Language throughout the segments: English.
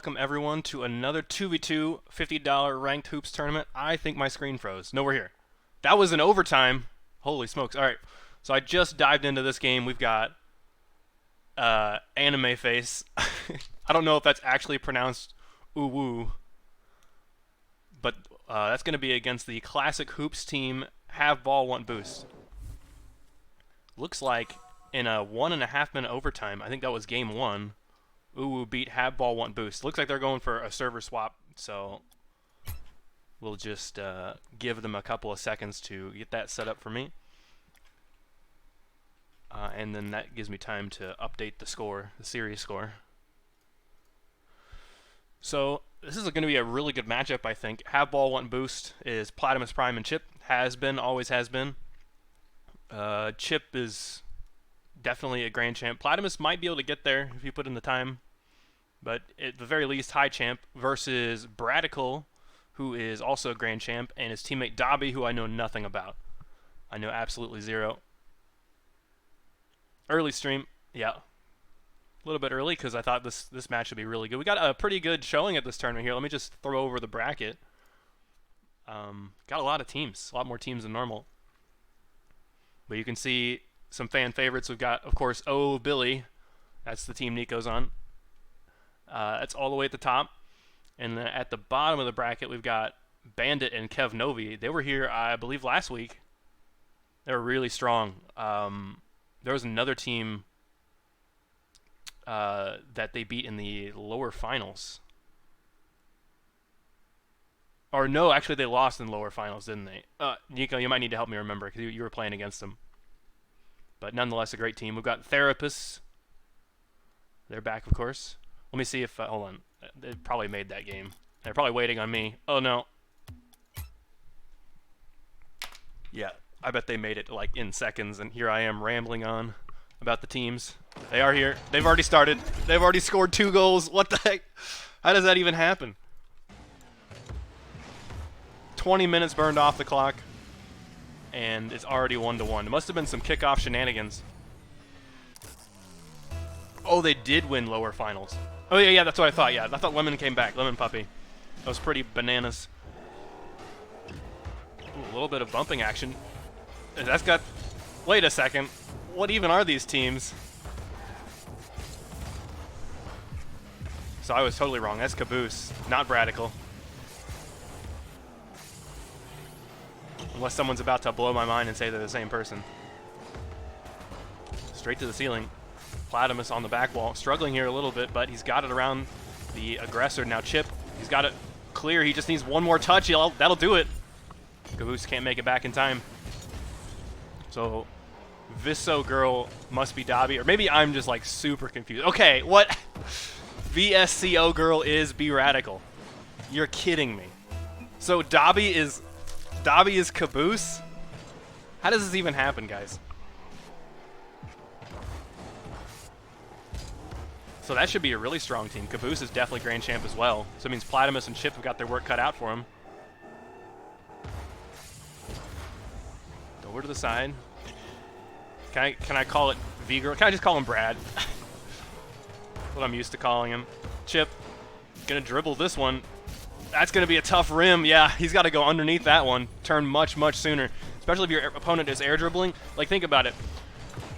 welcome everyone to another 2v2 $50 ranked hoops tournament. I think my screen froze. No, we're here. That was an overtime. Holy smokes. All right, so I just dived into this game. We've got anime face. I don't know if that's actually pronounced uwu, but that's going to be against the classic hoops team. Have ball, want boost. Looks like in a 1.5 minute overtime, I think that was game one, uwu beat have ball, want boost. Looks like they're going for a server swap, so we'll just give them a couple of seconds to get that set up for me. And then that gives me time to update the score, the series score. So this is going to be a really good matchup, I think. Have ball, want boost is Platimus Prime and Chip. Has been, always has been. Chip is definitely a grand champ. Platimus might be able to get there if you put in the time. But at the very least, high champ versus Bradical, who is also a grand champ, and his teammate Dobby, who I know nothing about. I know absolutely zero. Early stream, yeah. A little bit early because I thought this match would be really good. We got a pretty good showing at this tournament here. Let me just throw over the bracket. Got a lot of teams, a lot more teams than normal. But you can see some fan favorites. We've got, of course, Oh Billy. That's the team Nico's on. That's all the way at the top. And then at the bottom of the bracket, we've got Bandit and Kev Novi. They were here, I believe, last week. They were really strong. There was another team that they beat in the lower finals. Or no, actually they lost in the lower finals, didn't they? Nico, you might need to help me remember because you were playing against them. But nonetheless, a great team. We've got Therapists. They're back, of course. Let me see if... hold on. They probably made that game. They're probably waiting on me. Oh, no. Yeah, I bet they made it like in seconds, and here I am rambling on about the teams. They are here. They've already started. They've already scored 2 goals. What the heck? How does that even happen? 20 minutes burned off the clock, and it's already 1-1. It must have been some kickoff shenanigans. Oh, they did win lower finals. Oh, yeah, that's what I thought. Yeah, I thought Lemon came back. Lemon Puppy. That was pretty bananas. Ooh, a little bit of bumping action. That's got... Wait a second. What even are these teams? So I was totally wrong. That's Caboose, not Bradical. Unless someone's about to blow my mind and say they're the same person. Straight to the ceiling. Platimus on the back wall. Struggling here a little bit, but he's got it around the aggressor. Now Chip, he's got it clear. He just needs one more touch. That'll do it. Caboose can't make it back in time. So Visso girl must be Dobby. Or maybe I'm just like super confused. Okay, what? VSCO girl is B Radical. You're kidding me. So Dobby is Caboose? How does this even happen, guys? So that should be a really strong team. Caboose is definitely grand champ as well. So it means Platimus and Chip have got their work cut out for him. Over to the side. Can I call it V-Girl? Can I just call him Brad? What I'm used to calling him. Chip, gonna dribble this one. That's gonna be a tough rim. Yeah, he's got to go underneath that one. Turn much sooner. Especially if your opponent is air dribbling. Like, think about it.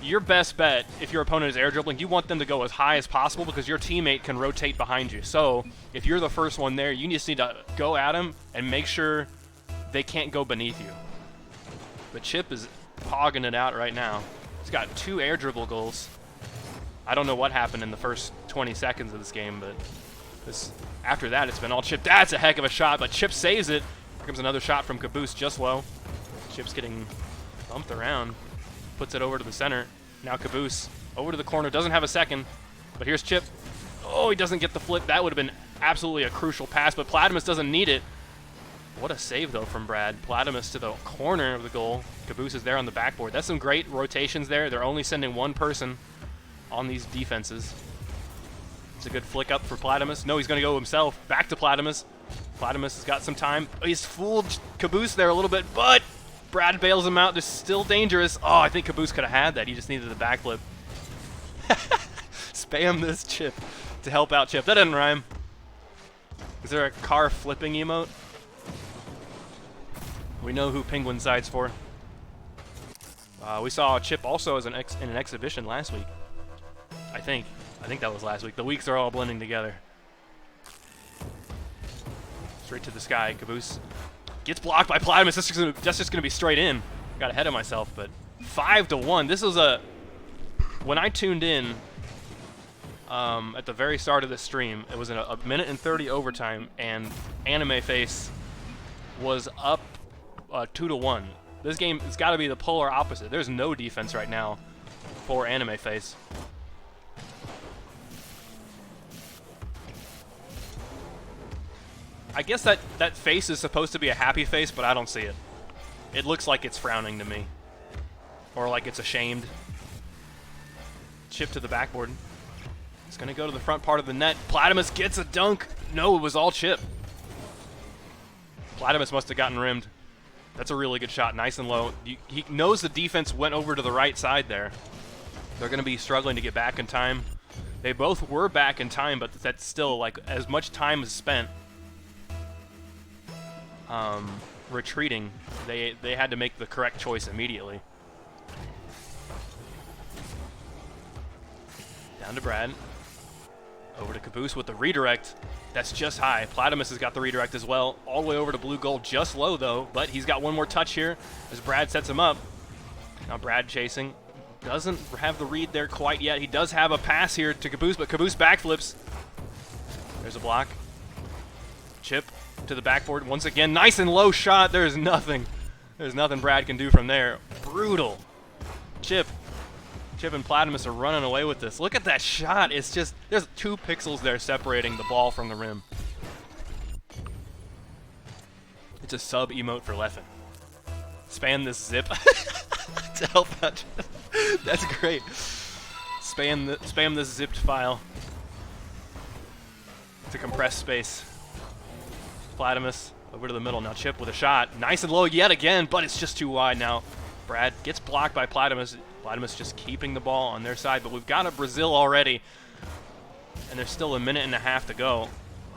Your best bet, if your opponent is air dribbling, you want them to go as high as possible because your teammate can rotate behind you. So if you're the first one there, you just need to go at them and make sure they can't go beneath you. But Chip is hogging it out right now. He's got 2 air dribble goals. I don't know what happened in the first 20 seconds of this game, but after that, it's been all Chip. That's a heck of a shot, but Chip saves it. Here comes another shot from Caboose, just low. Chip's getting bumped around. Puts it over to the center. Now Caboose over to the corner. Doesn't have a second, but here's Chip. Oh, he doesn't get the flip. That would have been absolutely a crucial pass, but Platimus doesn't need it. What a save, though, from Brad. Platimus to the corner of the goal. Caboose is there on the backboard. That's some great rotations there. They're only sending one person on these defenses. It's a good flick up for Platimus. No, he's going to go himself. Back to Platimus. Platimus has got some time. Oh, he's fooled Caboose there a little bit, but Brad bails him out. They're still dangerous. Oh, I think Caboose could have had that. He just needed the backflip. Spam this Chip to help out Chip. That doesn't rhyme. Is there a car flipping emote? We know who Penguin sides for. We saw Chip also as in an exhibition last week. I think that was last week. The weeks are all blending together. Straight to the sky. Caboose gets blocked by Platymus. That's just gonna be straight in. Got ahead of myself, but 5-1. This was when I tuned in at the very start of the stream. It was in a minute and 30 overtime, and Anime Face was up 2-1. This game has got to be the polar opposite. There's no defense right now for Anime Face. I guess that face is supposed to be a happy face, but I don't see it. It looks like it's frowning to me. Or like it's ashamed. Chip to the backboard. It's going to go to the front part of the net. Platymus gets a dunk. No, it was all Chip. Platymus must have gotten rimmed. That's a really good shot, nice and low. He knows the defense went over to the right side there. They're going to be struggling to get back in time. They both were back in time, but that's still, like, as much time is spent retreating, they had to make the correct choice immediately. Down to Brad. Over to Caboose with the redirect. That's just high. Platymus has got the redirect as well. All the way over to blue gold, just low though, but he's got one more touch here as Brad sets him up. Now Brad chasing. Doesn't have the read there quite yet. He does have a pass here to Caboose, but Caboose backflips. There's a block. Chip to the backboard once again. Nice and low shot. There's nothing Brad can do from there. Brutal. Chip and Platymus are running away with this. Look at that shot. It's just, there's 2 pixels there separating the ball from the rim. It's a sub emote for Leffen. Spam this zip to help out. That's great. Spam this zipped file to compress space. Platymus over to the middle. Now Chip with a shot. Nice and low yet again, but it's just too wide now. Brad gets blocked by Platymus. Platymus just keeping the ball on their side, but we've got a Brazil already, and there's still a minute and a half to go.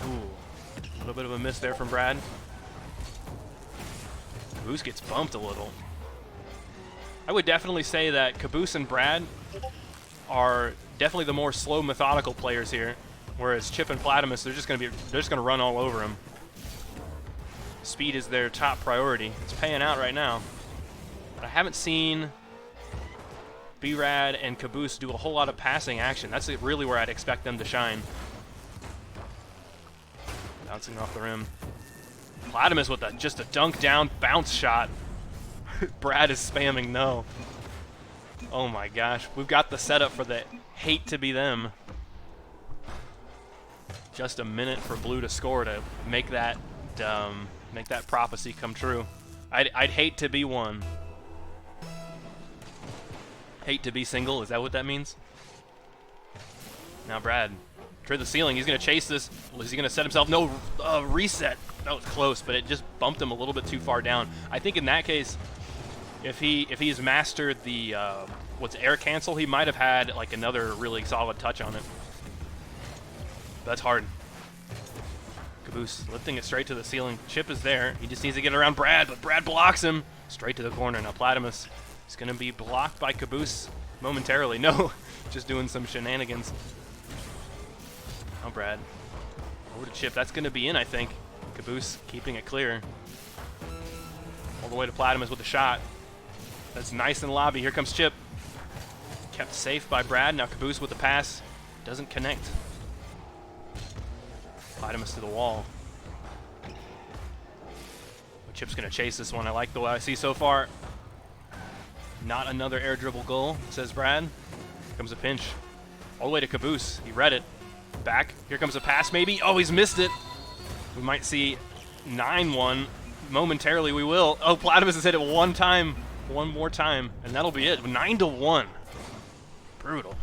Ooh, a little bit of a miss there from Brad. Caboose gets bumped a little. I would definitely say that Caboose and Brad are definitely the more slow, methodical players here, whereas Chip and Platymus, they're just gonna run all over him. Speed is their top priority. It's paying out right now. But I haven't seen B-Rad and Caboose do a whole lot of passing action. That's really where I'd expect them to shine. Bouncing off the rim. Platymus with just a dunk down bounce shot. Brad is spamming no. Oh my gosh. We've got the setup for the hate to be them. Just a minute for blue to score to make that prophecy come true. I'd hate to be one. Hate to be single, is that what that means? Now Brad, toward the ceiling, he's going to chase this. Is he going to set himself? No, reset. That was close, but it just bumped him a little bit too far down. I think in that case, if he's mastered the, air cancel, he might have had like another really solid touch on it. That's hard. Caboose lifting it straight to the ceiling. Chip is there. He just needs to get around Brad, but Brad blocks him. Straight to the corner. Now Platymus is going to be blocked by Caboose momentarily. No, just doing some shenanigans. Now Brad. Over to Chip. That's going to be in, I think. Caboose keeping it clear. All the way to Platymus with the shot. That's nice in the lobby. Here comes Chip. Kept safe by Brad. Now Caboose with the pass. Doesn't connect. Platymus to the wall. But Chip's going to chase this one. I like the way I see so far. Not another air dribble goal, says Brad. Here comes a pinch. All the way to Caboose. He read it. Back. Here comes a pass maybe. Oh, he's missed it. We might see 9-1. Momentarily we will. Oh, Platymus has hit it one more time, and that'll be it. 9-1. Brutal.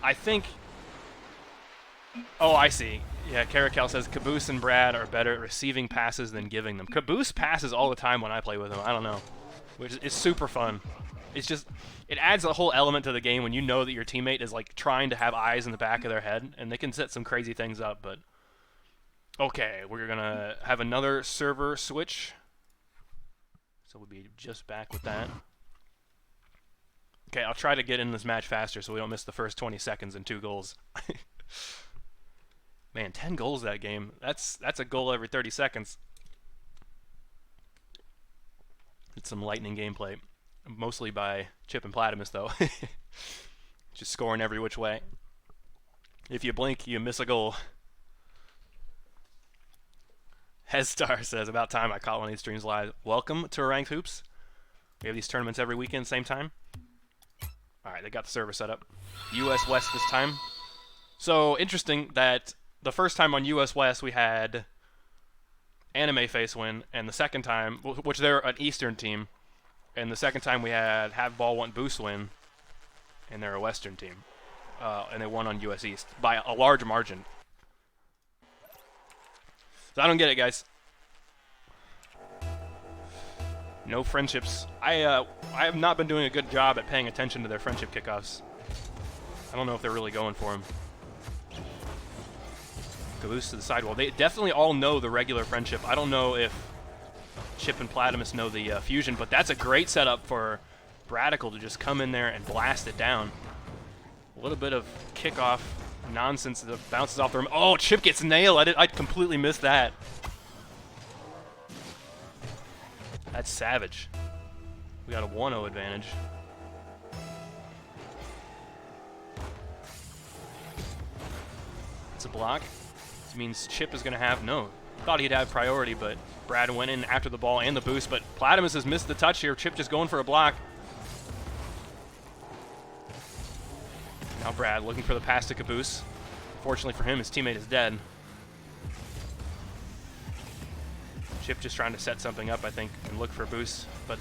I think... Oh, I see. Yeah, Caracal says Caboose and Brad are better at receiving passes than giving them. Caboose passes all the time when I play with him. I don't know. Which is super fun. It's just, it adds a whole element to the game when you know that your teammate is like trying to have eyes in the back of their head, and they can set some crazy things up. But okay, we're gonna have another server switch, so we'll be just back with that. Okay, I'll try to get in this match faster so we don't miss the first 20 seconds and 2 goals. Man, 10 goals that game. That's a goal every 30 seconds. It's some lightning gameplay. Mostly by Chip and Platimus, though. Just scoring every which way. If you blink, you miss a goal. Hezstar says, about time I caught one of these streams live. Welcome to Ranked Hoops. We have these tournaments every weekend, same time. Alright, they got the server set up. US West this time. So, interesting that the first time on US West we had Anime Face win, and the second time, which they're an Eastern team, and the second time we had Have Ball Want Boost win, and they're a Western team. And they won on US East by a large margin. So I don't get it, guys. No friendships. I have not been doing a good job at paying attention to their friendship kickoffs. I don't know if they're really going for him. Caboose to the sidewall. They definitely all know the regular friendship. I don't know if Chip and Platimus know the fusion, but that's a great setup for Bradical to just come in there and blast it down. A little bit of kickoff nonsense that bounces off the rim. Oh, Chip gets nailed. I completely missed that. That's savage. We got a 1-0 advantage. It's a block. This means Chip is going to have, no, thought he'd have priority, but Brad went in after the ball and the boost, but Platimus has missed the touch here. Chip just going for a block. Now Brad looking for the pass to Caboose. Fortunately for him, his teammate is dead. Chip just trying to set something up, I think, and look for a boost, but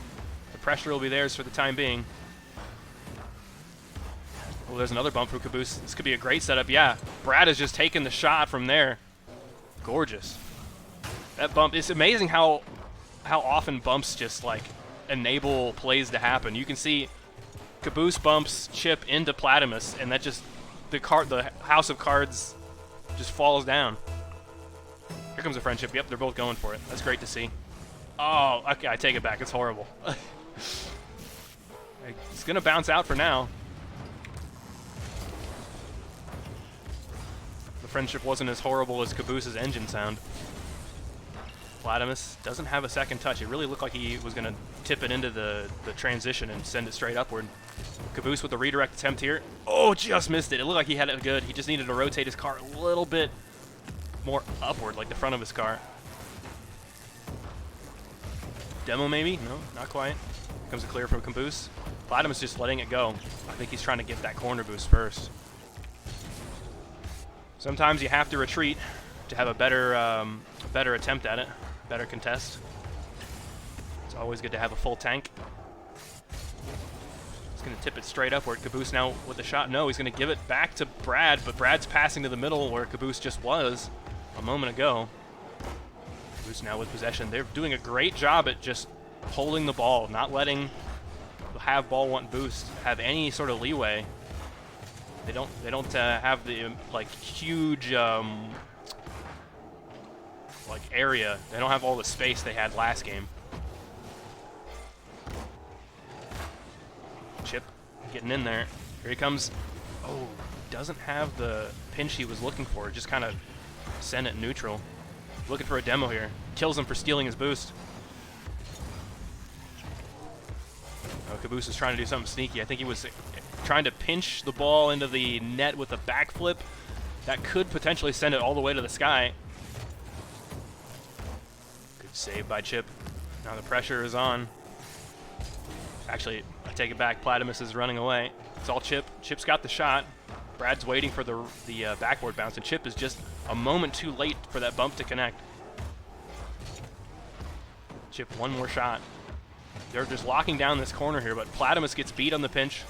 the pressure will be theirs for the time being. Oh, there's another bump from Caboose. This could be a great setup. Yeah, Brad has just taken the shot from there. Gorgeous. That bump, it's amazing how often bumps just like enable plays to happen. You can see Caboose bumps Chip into Platimus, and that just, the house of cards just falls down. Here comes a friendship. Yep, they're both going for it. That's great to see. Oh, okay, I take it back. It's horrible. It's going to bounce out for now. The friendship wasn't as horrible as Caboose's engine sound. Platimus doesn't have a second touch. It really looked like he was going to tip it into the transition and send it straight upward. Caboose with the redirect attempt here. Oh, just missed it. It looked like he had it good. He just needed to rotate his car a little bit more upward, like the front of his car. Demo maybe? No, not quite. Here comes a clear from Caboose. Platimus just letting it go. I think he's trying to get that corner boost first. Sometimes you have to retreat to have a better attempt at it, better contest. It's always good to have a full tank. He's going to tip it straight upward. Caboose now with the shot. No, he's going to give it back to Brad, but Brad's passing to the middle where Caboose just was a moment ago. Caboose now with possession. They're doing a great job at just holding the ball, not letting Have Ball Want Boost have any sort of leeway. They don't have the like huge like area. They don't have all the space they had last game. Chip getting in there. Here he comes. Oh, doesn't have the pinch he was looking for. Just kind of sent it neutral. Looking for a demo here. Kills him for stealing his boost. Oh, Caboose is trying to do something sneaky. I think he was trying to pinch the ball into the net with a backflip. That could potentially send it all the way to the sky. Good save by Chip. Now the pressure is on. Actually, I take it back. Platimus is running away. It's all Chip. Chip's got the shot. Brad's waiting for the backboard bounce, and Chip is just a moment too late for that bump to connect. Chip, one more shot. They're just locking down this corner here, but Platimus gets beat on the pinch.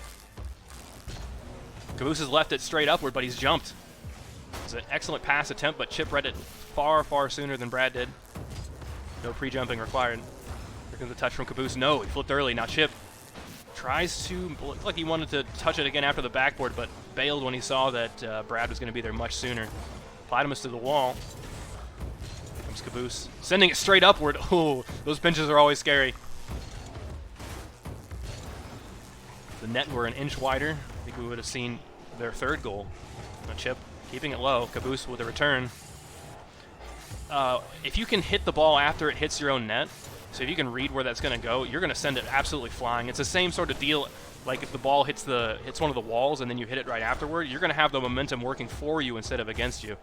Caboose has left it straight upward, but he's jumped. It's an excellent pass attempt, but Chip read it far, far sooner than Brad did. No pre-jumping required. Here comes the touch from Caboose. No, he flipped early. Now Chip tries to, looked like he wanted to touch it again after the backboard, but bailed when he saw that Brad was going to be there much sooner. Platymus to the wall. Here comes Caboose, sending it straight upward. Oh, those pinches are always scary. The net were an inch wider. I think we would have seen their third goal. A chip, keeping it low. Caboose with a return. If you can hit the ball after it hits your own net, so if you can read where that's going to go, you're going to send it absolutely flying. It's the same sort of deal, like if the ball hits one of the walls and then you hit it right afterward, you're going to have the momentum working for you instead of against you.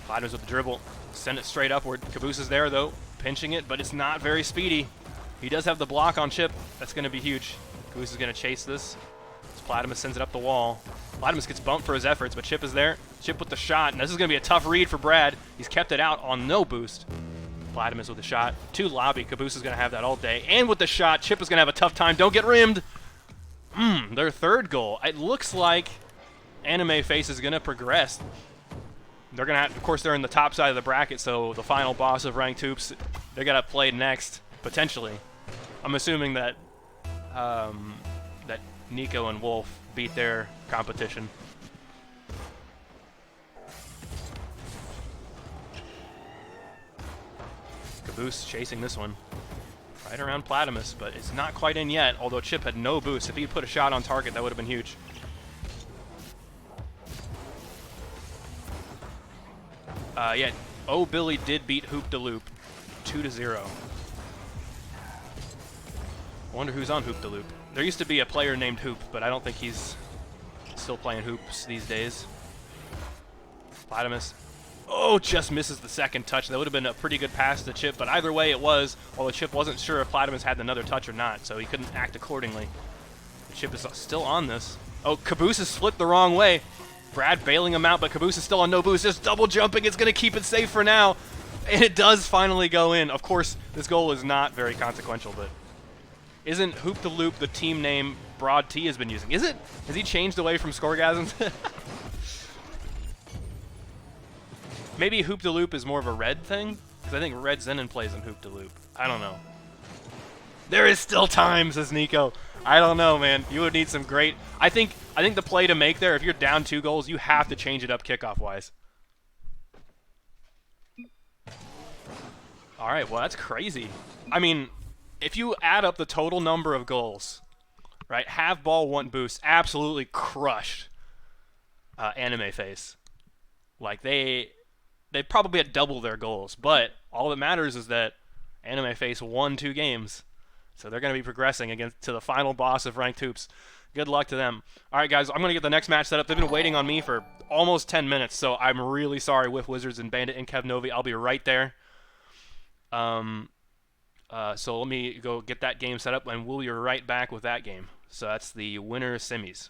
Platymus with the dribble, send it straight upward. Caboose is there though, pinching it, but it's not very speedy. He does have the block on Chip. That's going to be huge. Caboose is going to chase this. Platymus sends it up the wall. Platymus gets bumped for his efforts, but Chip is there. Chip with the shot, and this is going to be a tough read for Brad. He's kept it out on no boost. Platymus with the shot. To lobby. Caboose is going to have that all day. And with the shot, Chip is going to have a tough time. Don't get rimmed. Their third goal. It looks like Anime Face is going to progress. They're going to have, of course, they're in the top side of the bracket, so the final boss of Ranked Hoops, they're going to play next, potentially. I'm assuming that that Nico and Wolf beat their competition. Caboose chasing this one. Right around Platymus, but it's not quite in yet, although Chip had no boost. If he put a shot on target, that would have been huge. Yeah, Oh Billy did beat Hoop de Loop 2-0. I wonder who's on Hoop de Loop. There used to be a player named Hoop, but I don't think he's still playing hoops these days. Platymus. Oh, just misses the second touch. That would have been a pretty good pass to Chip, but either way it was, although Chip wasn't sure if Platymus had another touch or not, so he couldn't act accordingly. The Chip is still on this. Oh, Caboose is flipped the wrong way. Brad bailing him out, but Caboose is still on no boost. Just double jumping. It's going to keep it safe for now. And it does finally go in. Of course, this goal is not very consequential, but isn't Hoop de Loop the team name Broad T has been using? Is it? Has he changed away from Scoregasms? Maybe Hoop de Loop is more of a Red thing? Because I think Red Zenon plays in Hoop de Loop. I don't know. There is still time, says Nico. I don't know, man. You would need some great... I think the play to make there, if you're down 2 goals, you have to change it up kickoff-wise. All right, well, that's crazy. I mean, if you add up the total number of goals, right, have ball 1 boost, absolutely crushed Anime Face. Like, they probably had double their goals, but all that matters is that Anime Face won 2 games. So they're going to be progressing to the final boss of Ranked Hoops. Good luck to them. All right, guys, I'm going to get the next match set up. They've been waiting on me for almost 10 minutes, so I'm really sorry, Whiff Wizards and Bandit and Kev Novi. I'll be right there. So let me go get that game set up, and we'll be right back with that game. So that's the winner semis.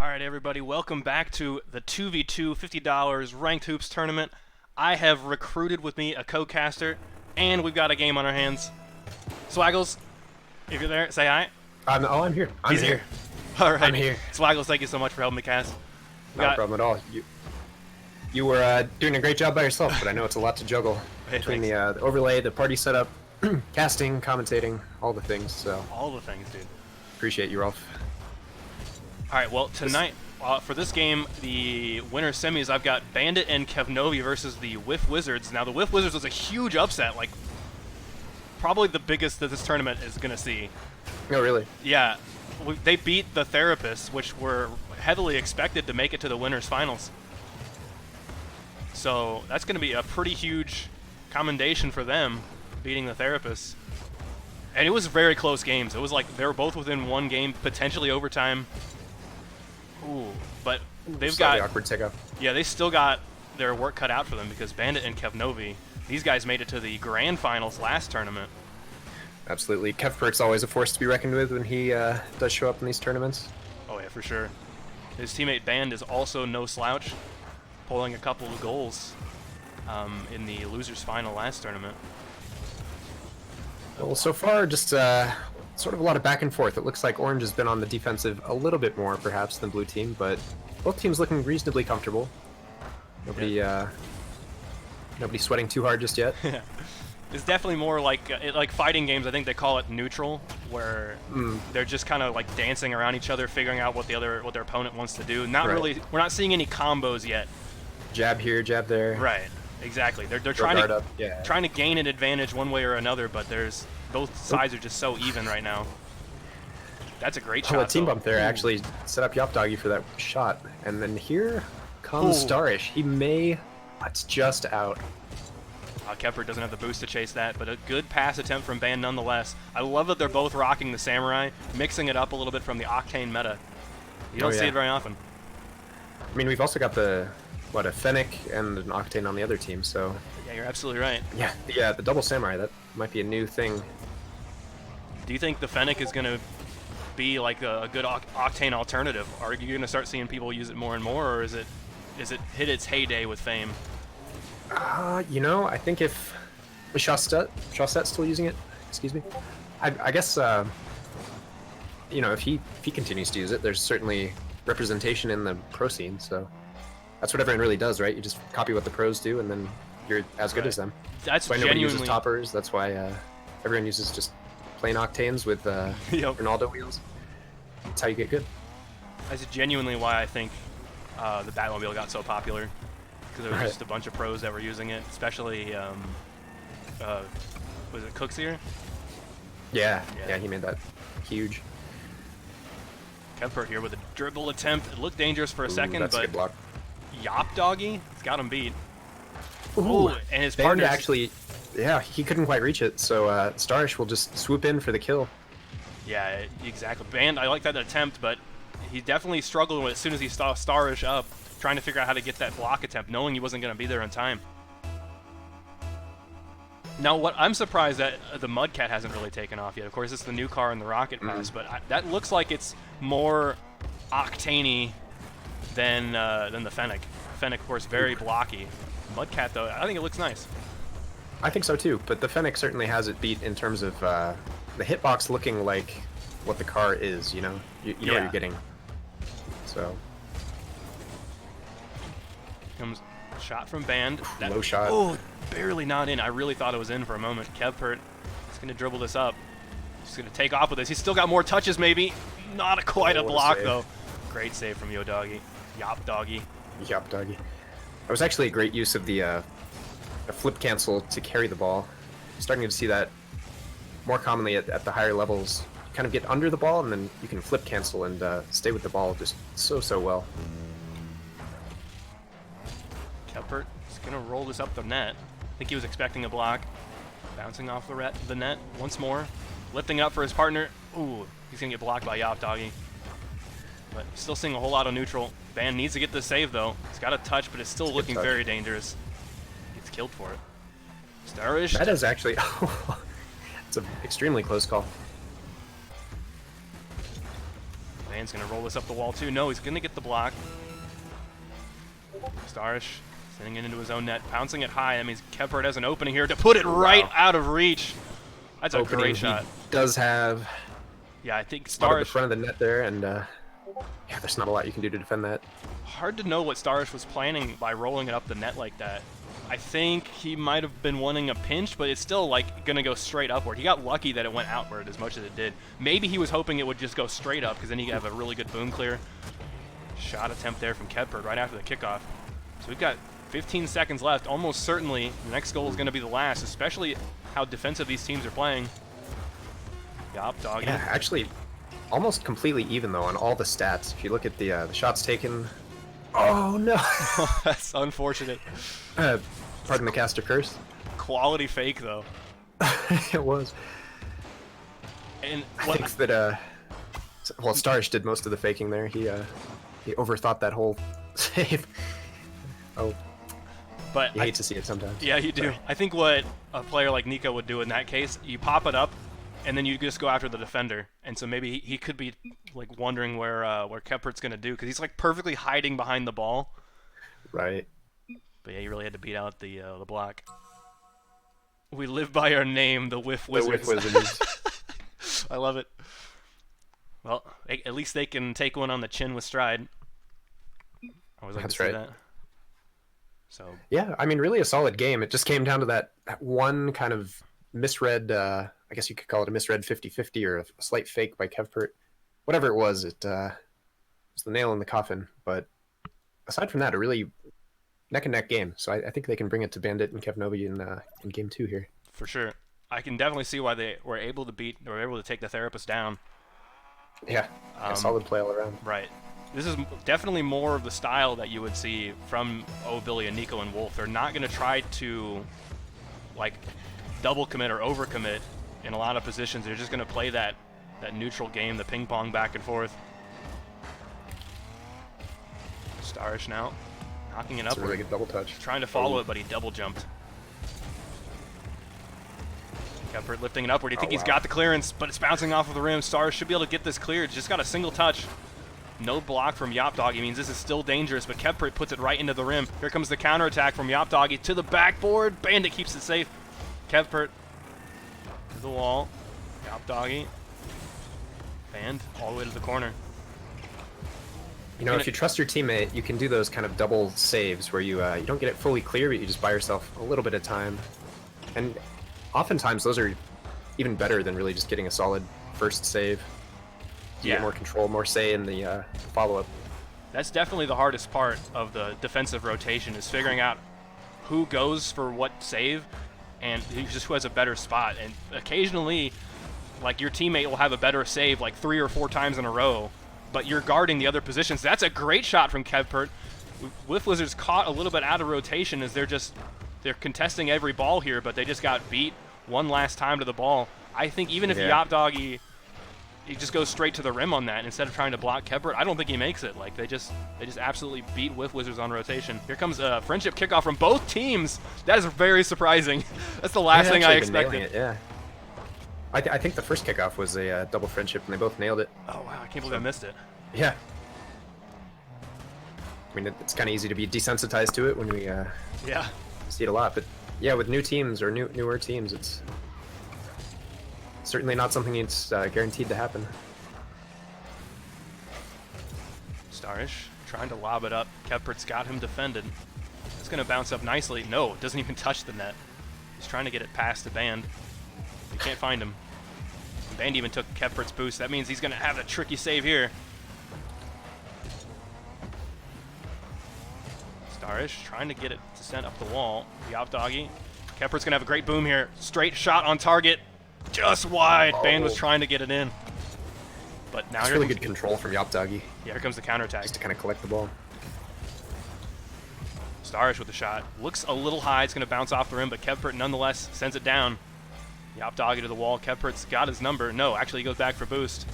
Alright everybody, welcome back to the 2v2 $50 Ranked Hoops tournament. I have recruited with me a co-caster, and we've got a game on our hands. Swaggles, if you're there, say hi. I'm here. I'm here. Alright. I'm here. Swaggles, thank you so much for helping me cast. No problem at all. You were doing a great job by yourself, but I know it's a lot to juggle between the overlay, the party setup, casting, commentating, all the things. So all the things, dude. Appreciate you, Rolf. Alright, well, tonight, for this game, the winner semis, I've got Bandit and Kevnovi versus the Whiff Wizards. Now, the Whiff Wizards was a huge upset, like, probably the biggest that this tournament is going to see. Oh, really? Yeah. They beat the Therapists, which were heavily expected to make it to the winners finals. So that's going to be a pretty huge commendation for them, beating the Therapists. And it was very close games. It was like they were both within one game, potentially overtime. Ooh, but they've got awkward take-up. Yeah, they still got their work cut out for them because Bandit and Kevnovi, these guys made it to the grand finals last tournament. Absolutely. Kevpert's always a force to be reckoned with when he does show up in these tournaments. Oh yeah, for sure. His teammate Band is also no slouch, pulling a couple of goals in the losers final last tournament. Well, so far, just sort of a lot of back and forth. It looks like Orange has been on the defensive a little bit more, perhaps, than Blue Team, but both teams looking reasonably comfortable. Nobody sweating too hard just yet. It's definitely more like fighting games. I think they call it neutral, where they're just kind of like dancing around each other, figuring out what their opponent wants to do. Not really. We're not seeing any combos yet. Jab here, jab there. Right. Exactly. They're trying to trying to gain an advantage one way or another, but both sides are just so even right now. That's a great shot. A team bump there actually set up Yop Doggy for that shot, and then here comes Starish. He may. It's just out. Kepler doesn't have the boost to chase that, but a good pass attempt from Band nonetheless. I love that they're both rocking the Samurai, mixing it up a little bit from the Octane meta. You don't see it very often. I mean, we've also got a Fennec and an Octane on the other team, so... Yeah, you're absolutely right. Yeah, the double Samurai, that might be a new thing. Do you think the Fennec is going to be like a good Octane alternative? Are you going to start seeing people use it more and more, or is it hit its heyday with fame? You know, I think if Shawstet's still using it, excuse me, I guess, you know, if he continues to use it, there's certainly representation in the pro scene, so that's what everyone really does, right? You just copy what the pros do, and then you're as good as them. That's why nobody uses toppers. That's why everyone uses just plain Octanes with Ronaldo wheels. That's how you get good. That's genuinely why I think the Batmobile got so popular. Because there was just a bunch of pros that were using it, especially, was it Cooksier? Yeah, he made that huge. Kempert here with a dribble attempt. It looked dangerous for a second, but a good block. Yop Doggy, it's got him beat. Ooh, and his partner actually, he couldn't quite reach it, so Starish will just swoop in for the kill. Yeah, exactly. Band, I like that attempt, but he definitely struggled as soon as he saw Starish up, trying to figure out how to get that block attempt, knowing he wasn't going to be there in time. Now, what I'm surprised that the Mudcat hasn't really taken off yet. Of course, it's the new car in the Rocket Pass, but that looks like it's more Octane-y than the Fennec. Fennec, of course, very blocky. Mudcat, though, I think it looks nice. I think so too, but the Fennec certainly has it beat in terms of the hitbox looking like what the car is. You know, you know what you're getting. So. Comes shot from Band. Low shot. Oh, barely not in. I really thought it was in for a moment. Kevpert is going to dribble this up. He's going to take off with this. He's still got more touches, maybe. Not quite a block, though. Great save from Yo Doggy. Yop Doggy. Yop Doggy. That was actually a great use of the flip cancel to carry the ball. I'm starting to see that more commonly at the higher levels. You kind of get under the ball, and then you can flip cancel and stay with the ball just so well. Kepert is going to roll this up the net. I think he was expecting a block. Bouncing off the net once more. Lifting up for his partner. Ooh, he's going to get blocked by Yop Doggy. But still seeing a whole lot of neutral. Band needs to get this save, though. He's got a touch, but it's still looking very dangerous. Gets killed for it. Starish. That is actually... it's an extremely close call. Band's going to roll this up the wall too. No, he's going to get the block. Starish sending it into his own net, pouncing it high. That means Kephart has an opening here to put it right out of reach. That's a great shot. He does have yeah, I think the Starish... front of the net there, and yeah, there's not a lot you can do to defend that. Hard to know what Starish was planning by rolling it up the net like that. I think he might have been wanting a pinch, but it's still like going to go straight upward. He got lucky that it went outward as much as it did. Maybe he was hoping it would just go straight up because then he could have a really good boom clear. Shot attempt there from Kephart right after the kickoff. So we've got 15 seconds left. Almost certainly the next goal is going to be the last, especially how defensive these teams are playing. Yop, doggy. Yeah, actually, almost completely even though on all the stats. If you look at the shots taken. Oh no! That's unfortunate. Pardon the caster curse. Quality fake though. It was. And I think that well, Starish did most of the faking there. He overthought that whole save. Oh. But you hate to see it sometimes. Yeah, you do. I think what a player like Nico would do in that case, you pop it up, and then you just go after the defender. And so maybe he could be like wondering where Kephart's gonna do, because he's like perfectly hiding behind the ball. Right. But yeah, you really had to beat out the block. We live by our name, the Whiff Wizards. The Whiff Wizards. I love it. Well, at least they can take one on the chin with stride. I always like to see that. So yeah, I mean, really a solid game. It just came down to that one kind of misread, I guess you could call it a misread 50-50 or a slight fake by Kephart. Whatever it was the nail in the coffin. But aside from that, a really neck and neck game. So I think they can bring it to Bandit and KevNovi in game 2 here. For sure. I can definitely see why they were able to take the Therapist down. Yeah, solid play all around. Right. This is definitely more of the style that you would see from Billy and Nico and Wolf. They're not going to try to like double commit or over commit in a lot of positions. They're just going to play that neutral game, the ping pong back and forth. Starish now, knocking it That's upward. a really good double touch. Trying to follow it, but he double jumped. Kephart lifting it upward. You think he's got the clearance, but it's bouncing off of the rim. Starish should be able to get this cleared. Just got a single touch. No block from Yop Doggy means this is still dangerous, but Kephart puts it right into the rim. Here comes the counterattack from Yop Doggy to the backboard. Bandit keeps it safe. Kephart to the wall. Yop Doggy. Band all the way to the corner. You know, if you trust your teammate, you can do those kind of double saves where you don't get it fully clear, but you just buy yourself a little bit of time. And oftentimes those are even better than really just getting a solid first save. You get more control, more say in the follow-up. That's definitely the hardest part of the defensive rotation, is figuring out who goes for what save and who has a better spot. And occasionally, like, your teammate will have a better save like 3 or 4 times in a row, but you're guarding the other positions. That's a great shot from Kephart. Whiff Wizards caught a little bit out of rotation as they're contesting every ball here, but they just got beat one last time to the ball. I think even if Yop Doggy he just goes straight to the rim on that instead of trying to block Kephart, I don't think he makes it. Like, they just absolutely beat Whiff Wizards on rotation. Here comes a friendship kickoff from both teams. That is very surprising. That's the last thing I expected. Yeah. I think the first kickoff was a double friendship, and they both nailed it. Oh, wow. I can't believe I missed it. Yeah. I mean, it's kind of easy to be desensitized to it when we see it a lot. But, yeah, with new teams or newer teams, it's certainly not something that's guaranteed to happen. Starish trying to lob it up. Kephart's got him defended. It's going to bounce up nicely. No, it doesn't even touch the net. He's trying to get it past the Band. You can't find him. The Band even took Kephart's boost. That means he's going to have a tricky save here. Starish trying to get it to send up the wall. Yop Doggy. Kephart's going to have a great boom here. Straight shot on target. Just wide. Band was trying to get it in. But now it's really good control from Yop Doggy. Yeah, here comes the counterattack. Just to kind of collect the ball. Starish with the shot. Looks a little high. It's going to bounce off the rim, but Kephart nonetheless sends it down. Yop Doggy to the wall. Kephart's got his number. No, actually he goes back for boost.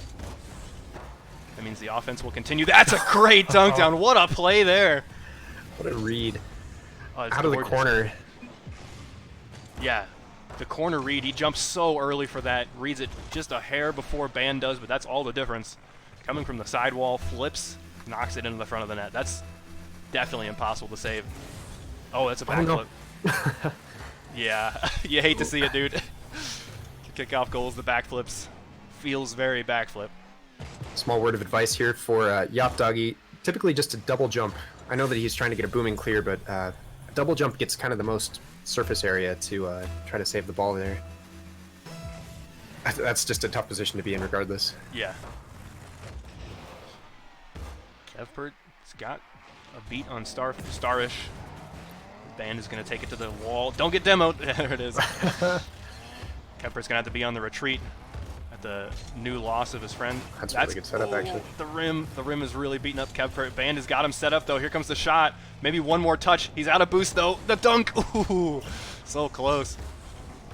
That means the offense will continue. That's a great dunk down. What a play there. What a read. Oh, out of the corner. Yeah. The corner read, he jumps so early for that, reads it just a hair before Band does, but that's all the difference. coming from the sidewall, flips, knocks it into the front of the net. That's definitely impossible to save. Oh, that's a backflip. Oh, no. Yeah, you hate to see it, dude. Kickoff goals, the backflips. Feels very backflip. Small word of advice here for Yop Doggy. Typically just a double jump. I know that he's trying to get a booming clear, but a double jump gets kind of the most surface area to try to save the ball there. That's just a tough position to be in regardless. Yeah. Kevpert's got a beat on Starish. Band is going to take it to the wall. Don't get demoed. There it is. Kevpert's going to have to be on the retreat at the new loss of his friend. That's a really good setup, actually. The rim is really beating up Kevpert. Band has got him set up, though. Here comes the shot. Maybe one more touch. He's out of boost, though. The dunk. Ooh, so close.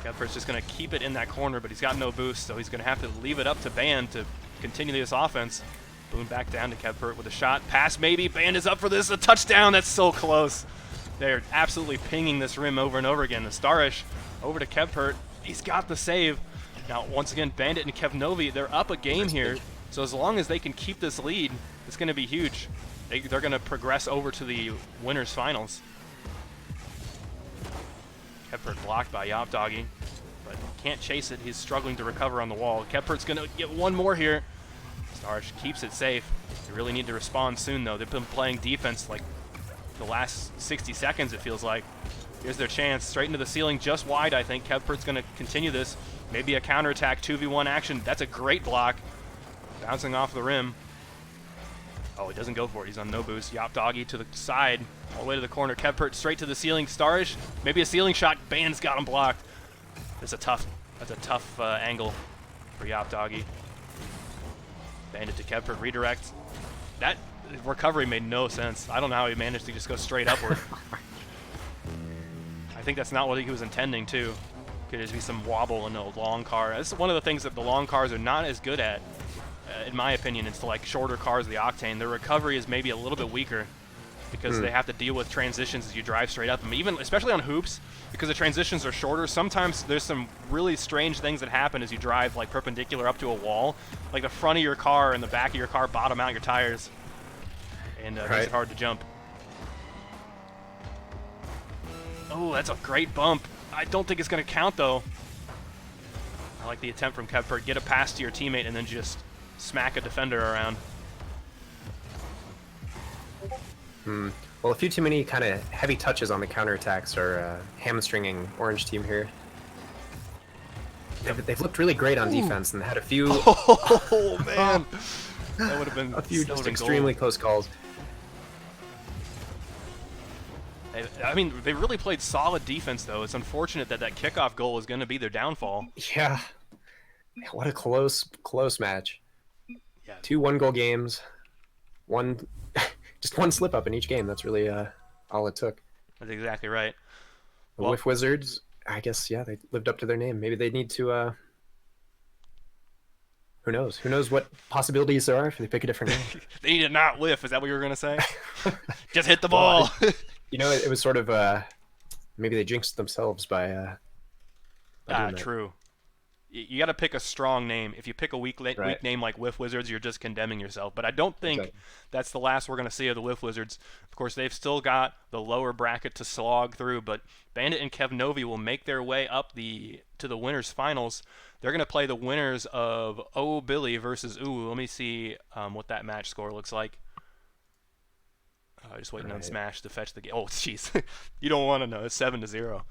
Kevpert's just going to keep it in that corner, but he's got no boost, so he's going to have to leave it up to Band to continue this offense. Boone back down to Kevpert with a shot. Pass maybe. Band is up for this. A touchdown. That's so close. They're absolutely pinging this rim over and over again. The Starish over to Kevpert. He's got the save. Now, once again, Bandit and Kevnovi, they're up a game here. So as long as they can keep this lead, it's going to be huge. They're going to progress over to the winners finals. Kevpert blocked by Yop Doggy, but can't chase it. He's struggling to recover on the wall. Kevpert's going to get one more here. Starish keeps it safe. They really need to respond soon, though. They've been playing defense like the last 60 seconds, it feels like. Here's their chance. Straight into the ceiling, just wide, I think. Kevpert's going to continue this. Maybe a counterattack, 2v1 action. That's a great block. Bouncing off the rim. Oh, he doesn't go for it. He's on no boost. Yop Doggy to the side, all the way to the corner. Kevpert straight to the ceiling. Starish, maybe a ceiling shot. Band's got him blocked. That's a tough angle for Yop Doggy. Bandit to Kevpert, redirect. That recovery made no sense. I don't know how he managed to just go straight upward. I think that's not what he was intending, too. Could just be some wobble in a long car. This is one of the things that the long cars are not as good at, in my opinion. It's like shorter cars, the Octane. Their recovery is maybe a little bit weaker because they have to deal with transitions as you drive straight up. I mean, even especially on hoops, because the transitions are shorter, sometimes there's some really strange things that happen as you drive like perpendicular up to a wall. Like the front of your car and the back of your car bottom out your tires. And makes it hard to jump. Oh, that's a great bump. I don't think it's going to count, though. I like the attempt from Kevpert. Get a pass to your teammate and then just smack a defender around. Well, a few too many kind of heavy touches on the counterattacks are hamstringing Orange team here. They've looked really great on defense and had a few... Oh, man. That would have been a few just extremely close calls. I mean, they really played solid defense, though. It's unfortunate that that kickoff goal is going to be their downfall. Yeah. What a close match. Yeah. 2 one-goal games. Just one slip-up in each game. That's really all it took. That's exactly right. The Whiff Wizards, I guess, yeah, they lived up to their name. Maybe they need to... Who knows? Who knows what possibilities there are if they pick a different name? They need to not whiff. Is that what you were going to say? Just hit the ball. You know, it was sort of maybe they jinxed themselves by doing that. True. You got to pick a strong name. If you pick a weak name like Whiff Wizards, you're just condemning yourself. But I don't think that's the last we're going to see of the Whiff Wizards. Of course, they've still got the lower bracket to slog through, but Bandit and Kevnovi will make their way up to the winners finals. They're going to play the winners of Oh Billy versus Ooh. Let me see what that match score looks like. Just waiting on Smash to fetch the game. Oh, jeez. You don't want to know. It's 7-0.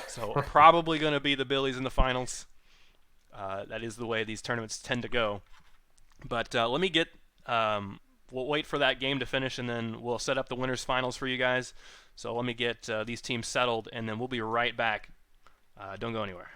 So probably going to be the Billies in the finals. That is the way these tournaments tend to go. But let me get... we'll wait for that game to finish, and then we'll set up the winners finals for you guys. So let me get these teams settled, and then we'll be right back. Don't go anywhere.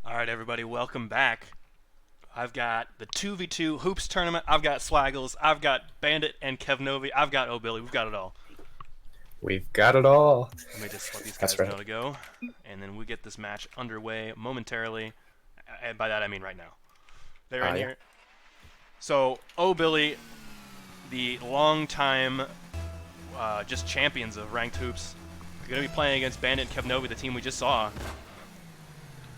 Alright everybody, welcome back. I've got the 2v2 Hoops tournament, I've got Swaggles, I've got Bandit and Kevnovi, I've got O'Billy, we've got it all. We've got it all. Let me just let these guys know to go, and then we get this match underway momentarily, and by that I mean right now. They're in here. So, O'Billy, the long-time just champions of ranked hoops, are going to be playing against Bandit and Kevnovi, the team we just saw.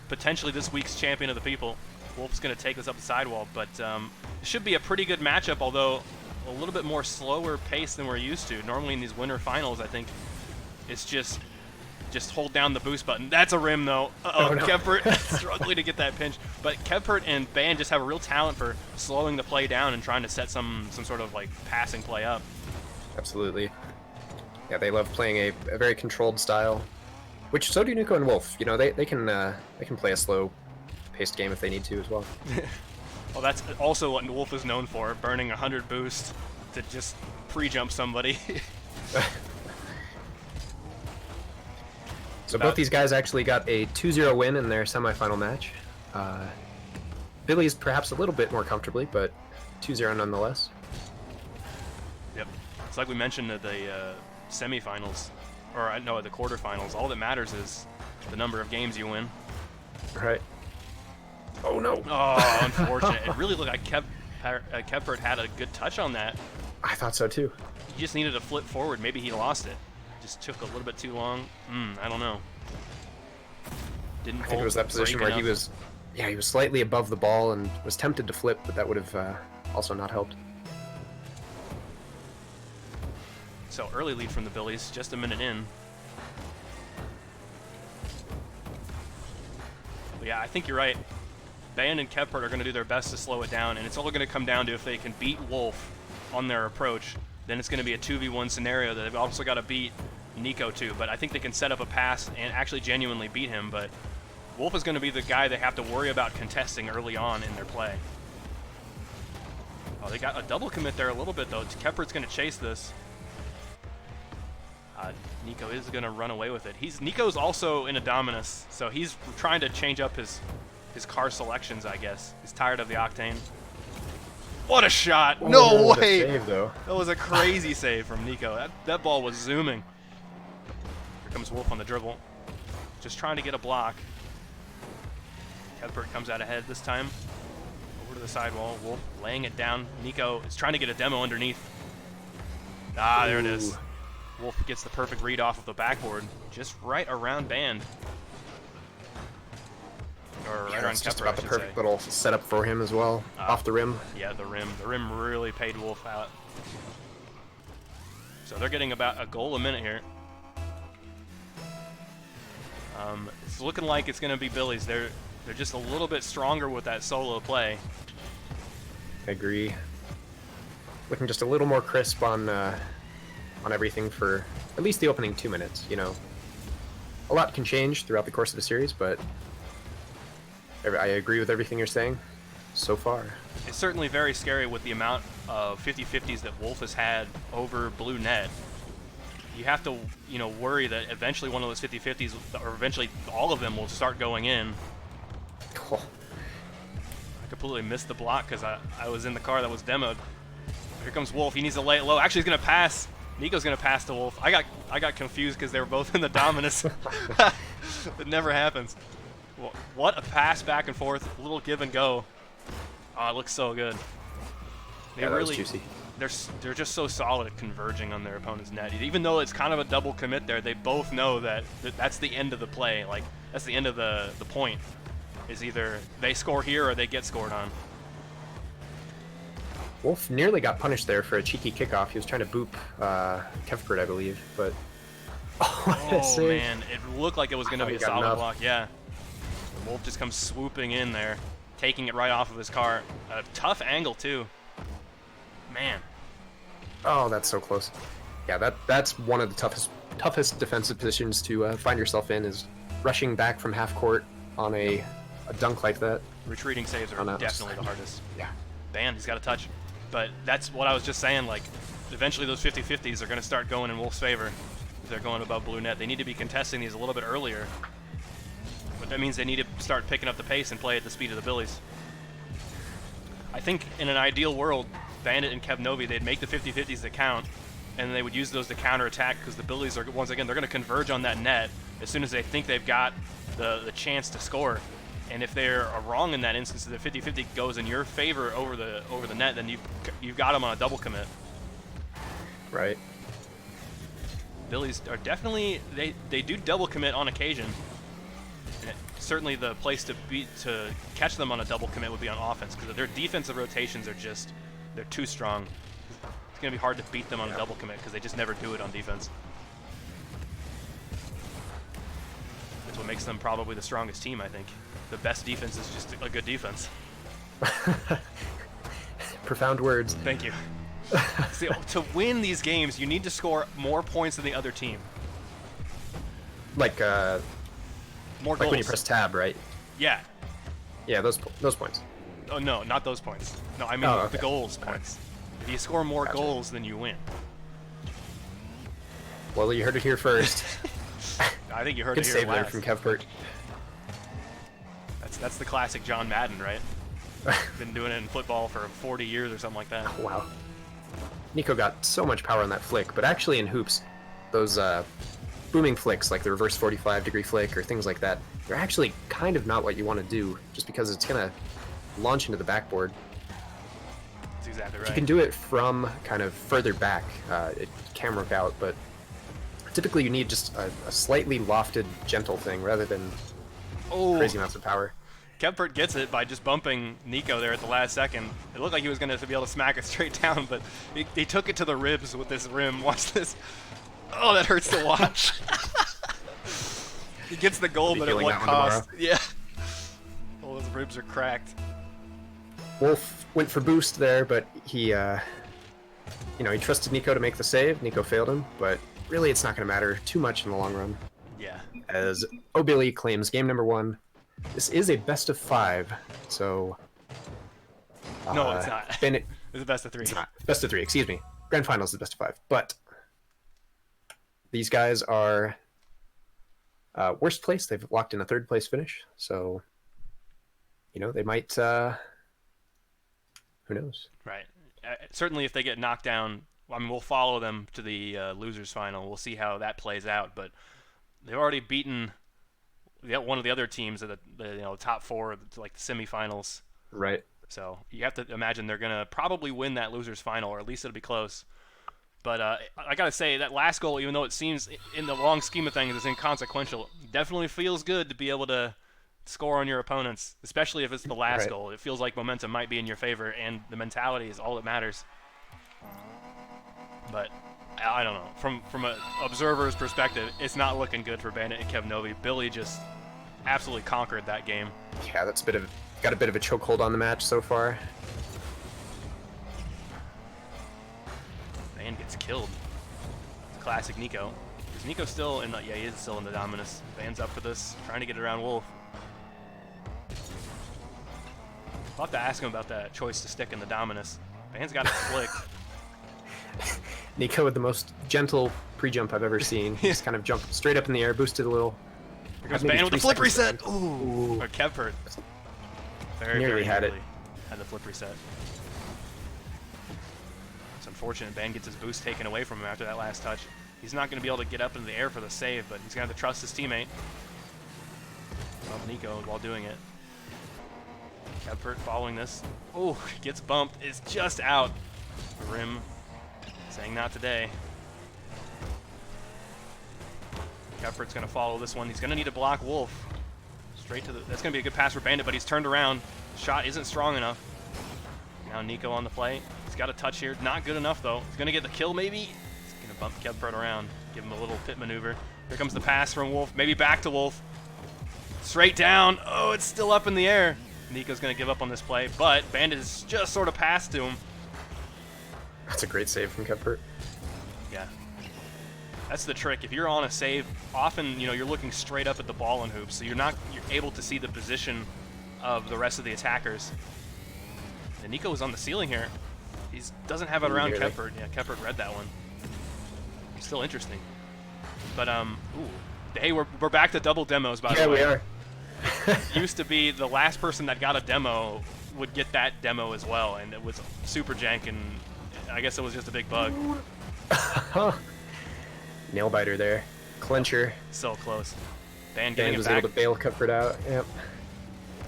Potentially this week's champion of the people. Wolf's going to take this up the sidewall, but it should be a pretty good matchup, although a little bit more slower pace than we're used to. Normally in these winter finals, I think it's just hold down the boost button. That's a rim, though. Uh-oh, no. Kevpert struggling to get that pinch. But Kevpert and Band just have a real talent for slowing the play down and trying to set some sort of like passing play up. Absolutely. Yeah, they love playing a very controlled style, which so do Nuko and Wolf. You know, they can play a slow-paced game if they need to as well. Well, that's also what Wolf is known for, burning 100 boost to just pre-jump somebody. So both these guys actually got a 2-0 win in their semifinal match. Billy's perhaps a little bit more comfortably, but 2-0 nonetheless. Yep. It's like we mentioned at the semifinals, or no, the quarterfinals. All that matters is the number of games you win. Right. Oh no. Oh, unfortunate. It really looked like Keppert had a good touch on that. I thought so too. He just needed to flip forward. Maybe he lost it. Just took a little bit too long. I don't know. Didn't. I think it was that position where he was slightly above the ball and was tempted to flip, but that would have also not helped. So early lead from the Billies, just a minute in. But yeah, I think you're right. Band and Keppert are going to do their best to slow it down, and it's all going to come down to if they can beat Wolf on their approach. Then it's going to be a 2v1 scenario that they've also got to beat Nico too. But I think they can set up a pass and actually genuinely beat him. But Wolf is going to be the guy they have to worry about contesting early on in their play. Oh, they got a double commit there a little bit, though. Keppert's going to chase this. Nico is going to run away with it. Nico's also in a Dominus, so he's trying to change up his car selections, I guess. He's tired of the Octane. What a shot! Oh, No what a way! save, though. That was a crazy save from Nico. That ball was zooming. Here comes Wolf on the dribble. Just trying to get a block. Keppert comes out ahead this time. Over to the sidewall. Wolf laying it down. Nico is trying to get a demo underneath. Ah, there it is. Wolf gets the perfect read off of the backboard. Just right around Band. Or right around It's just Keppert, about the perfect little setup for him as well, off the rim. Yeah, the rim. The rim really paid Wolf out. So they're getting about a goal a minute here. It's looking like it's going to be Billy's. They're just a little bit stronger with that solo play. I agree. Looking just a little more crisp on everything for at least the opening 2 minutes. You know, a lot can change throughout the course of the series, but I agree with everything you're saying so far. It's certainly very scary with the amount of 50-50s that Wolf has had over blue net. You have to, worry that eventually one of those 50-50s, or eventually all of them, will start going in. Oh. I completely missed the block because I was in the car that was demoed. Here comes Wolf. He needs to lay it low. Actually, he's going to pass. Nico's going to pass to Wolf. I got confused because they were both in the Dominus. It never happens. What a pass back and forth, a little give and go. Oh, it looks so good. Yeah, that was juicy. They're just so solid at converging on their opponent's net. Even though it's kind of a double commit there, they both know that that's the end of the play. Like, that's the end of the point. Is either they score here or they get scored on. Wolf nearly got punished there for a cheeky kickoff. He was trying to boop Keppert, I believe, but oh man, it looked like it was going to be a solid block. Yeah. Wolf just comes swooping in there, taking it right off of his car. A tough angle too. Man. Oh, that's so close. Yeah, that's one of the toughest defensive positions to find yourself in, is rushing back from half court on a dunk like that. Retreating saves are definitely the hardest. Yeah. Band, he's got a touch. But that's what I was just saying, like, eventually those 50-50s are going to start going in Wolf's favor if they're going above blue net. They need to be contesting these a little bit earlier. But that means they need to start picking up the pace and play at the speed of the Billies. I think in an ideal world, Bandit and Kevnovi, they'd make the 50-50s that count, and they would use those to counterattack, because the Billies are, once again, they're going to converge on that net as soon as they think they've got the chance to score. And if they're wrong in that instance, if the 50-50 goes in your favor over the net, then you've got them on a double commit. Right. Billies are definitely, they do double commit on occasion. And certainly the place to catch them on a double commit would be on offense, because their defensive rotations are just, they're too strong. It's going to be hard to beat them on a double commit because they just never do it on defense. That's what makes them probably the strongest team, I think. The best defense is just a good defense. Profound words. Thank you. See, to win these games, you need to score more points than the other team. Like more goals. Like when you press tab, right? Yeah. Yeah, those points. Oh no, not those points. No, I mean the goals points. If you score more goals, then you win. Well, you heard it here first. I think you heard Good it here save there last. from Kevpert. That's the classic John Madden, right? Been doing it in football for 40 years or something like that. Wow. Nico got so much power on that flick, but actually in hoops, those booming flicks, like the reverse 45-degree flick or things like that, they're actually kind of not what you want to do, just because it's going to launch into the backboard. That's exactly right. You can do it from kind of further back. It can work out, but typically you need just a slightly lofted, gentle thing rather than crazy amounts of power. Kevpert gets it by just bumping Nico there at the last second. It looked like he was going to be able to smack it straight down, but he took it to the ribs with this rim. Watch this. Oh, that hurts to watch. He gets the goal, but at what cost? Yeah. Oh, those ribs are cracked. Wolf went for boost there, but he, he trusted Nico to make the save. Nico failed him, but really it's not going to matter too much in the long run. Yeah. As O'Billy claims game number 1. This is a best of 5, so... no, it's not. It's a best of 3. It's not. Best of 3, excuse me. Grand Finals is best of 5, but these guys are worst place. They've locked in a 3rd place finish, so they might. Who knows? Right. Certainly, if they get knocked down, I mean, we'll follow them to the losers final. We'll see how that plays out. But they've already beaten one of the other teams at the top 4, like the semifinals. Right. So you have to imagine they're gonna probably win that losers final, or at least it'll be close. But I gotta say, that last goal, even though it seems in the long scheme of things is inconsequential, definitely feels good to be able to score on your opponents, especially if it's the last goal. It feels like momentum might be in your favor, and the mentality is all that matters. But I don't know. From an observer's perspective, it's not looking good for Bandit and Kevnovi. Billy just absolutely conquered that game. Yeah, that's got a bit of a chokehold on the match so far. Man gets killed. Classic Nico. Is Nico still in the... Yeah, he is still in the Dominus. Van's up for this, trying to get it around Wolf. I'll have to ask him about that choice to stick in the Dominus. Van's got it flicked. Nico with the most gentle pre-jump I've ever seen. He just kind of jumped straight up in the air, boosted a little. Here comes Van with the flip reset. Ooh. Or Kevpert. Nearly had it. Had the flip reset. It's unfortunate. Van gets his boost taken away from him after that last touch. He's not going to be able to get up into the air for the save, but he's going to have to trust his teammate. Bump Nico while doing it. Kevpert following this. Oh, gets bumped. It's just out. The rim saying not today. Kevpert's going to follow this one. He's going to need to block Wolf. Straight to the... That's going to be a good pass for Bandit, but he's turned around. The shot isn't strong enough. Now Nico on the play. He's got a touch here. Not good enough, though. He's going to get the kill, maybe. He's going to bump Kevpert around. Give him a little pit maneuver. Here comes the pass from Wolf. Maybe back to Wolf. Straight down. Oh, it's still up in the air. Nico's going to give up on this play, but Bandit is just sort of passed to him. That's a great save from Kevpert. Yeah. That's the trick. If you're on a save, often, you're looking straight up at the ball in hoops, so you're able to see the position of the rest of the attackers. And Nico is on the ceiling here. He doesn't have it around Kevpert. Yeah, Kevpert read that one. Still interesting. But, hey, we're back to double demos, by the way. Yeah, we are. Used to be the last person that got a demo would get that demo as well, and it was super jank, and I guess it was just a big bug. Nail biter there. Clincher. So close. Van getting it was back. able to bail Kevpert out. Yep.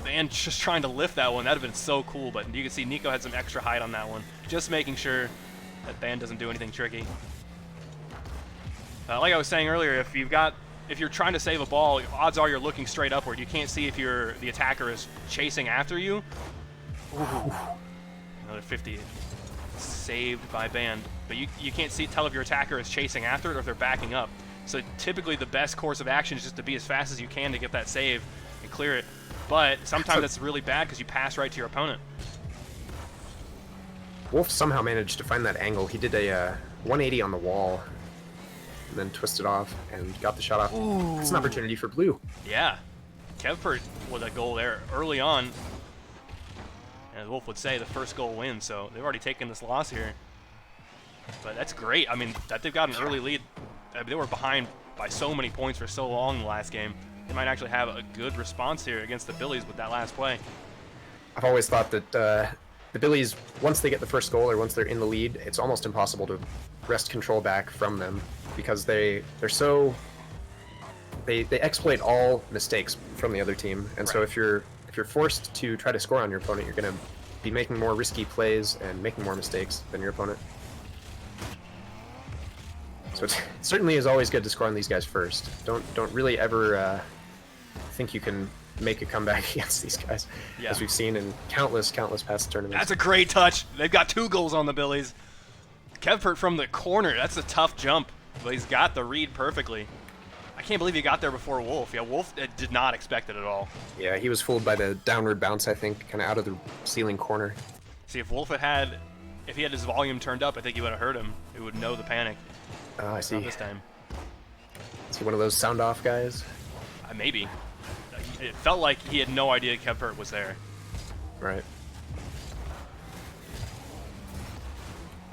Van just trying to lift that one. That would have been so cool, but you can see Nico had some extra height on that one. Just making sure that Van doesn't do anything tricky. Like I was saying earlier, if you're trying to save a ball, odds are you're looking straight upward. You can't see if the attacker is chasing after you. Ooh. Another 50 saved by Band. But you can't tell if your attacker is chasing after it or if they're backing up. So typically the best course of action is just to be as fast as you can to get that save and clear it. But sometimes that's really bad because you pass right to your opponent. Wolf somehow managed to find that angle. He did a 180 on the wall and then twisted off and got the shot off. Ooh. It's an opportunity for blue. Yeah. Kevpert with a goal there early on. And as Wolf would say, the first goal wins, so they've already taken this loss here. But that's great. I mean, that they've got an early lead. They were behind by so many points for so long in the last game. They might actually have a good response here against the Billies with that last play. I've always thought that the Billies, once they get the first goal or once they're in the lead, it's almost impossible to wrest control back from them because they exploit all mistakes from the other team, and so Right. if you're forced to try to score on your opponent, you're going to be making more risky plays and making more mistakes than your opponent. So it certainly is always good to score on these guys first. Don't really ever think you can make a comeback against these guys, Yeah. as we've seen in countless past tournaments. That's a great touch. They've got 2 goals on the Billies. Kevpert from the corner. That's a tough jump, but he's got the read perfectly. I can't believe he got there before Wolf. Yeah, Wolf did not expect it at all. Yeah, he was fooled by the downward bounce, I think, kind of out of the ceiling corner. See, if Wolf if he had his volume turned up, I think he would have heard him. He would know the panic. I Not see. this time. Is he one of those sound off guys? Maybe. It felt like he had no idea Kevpert was there. Right.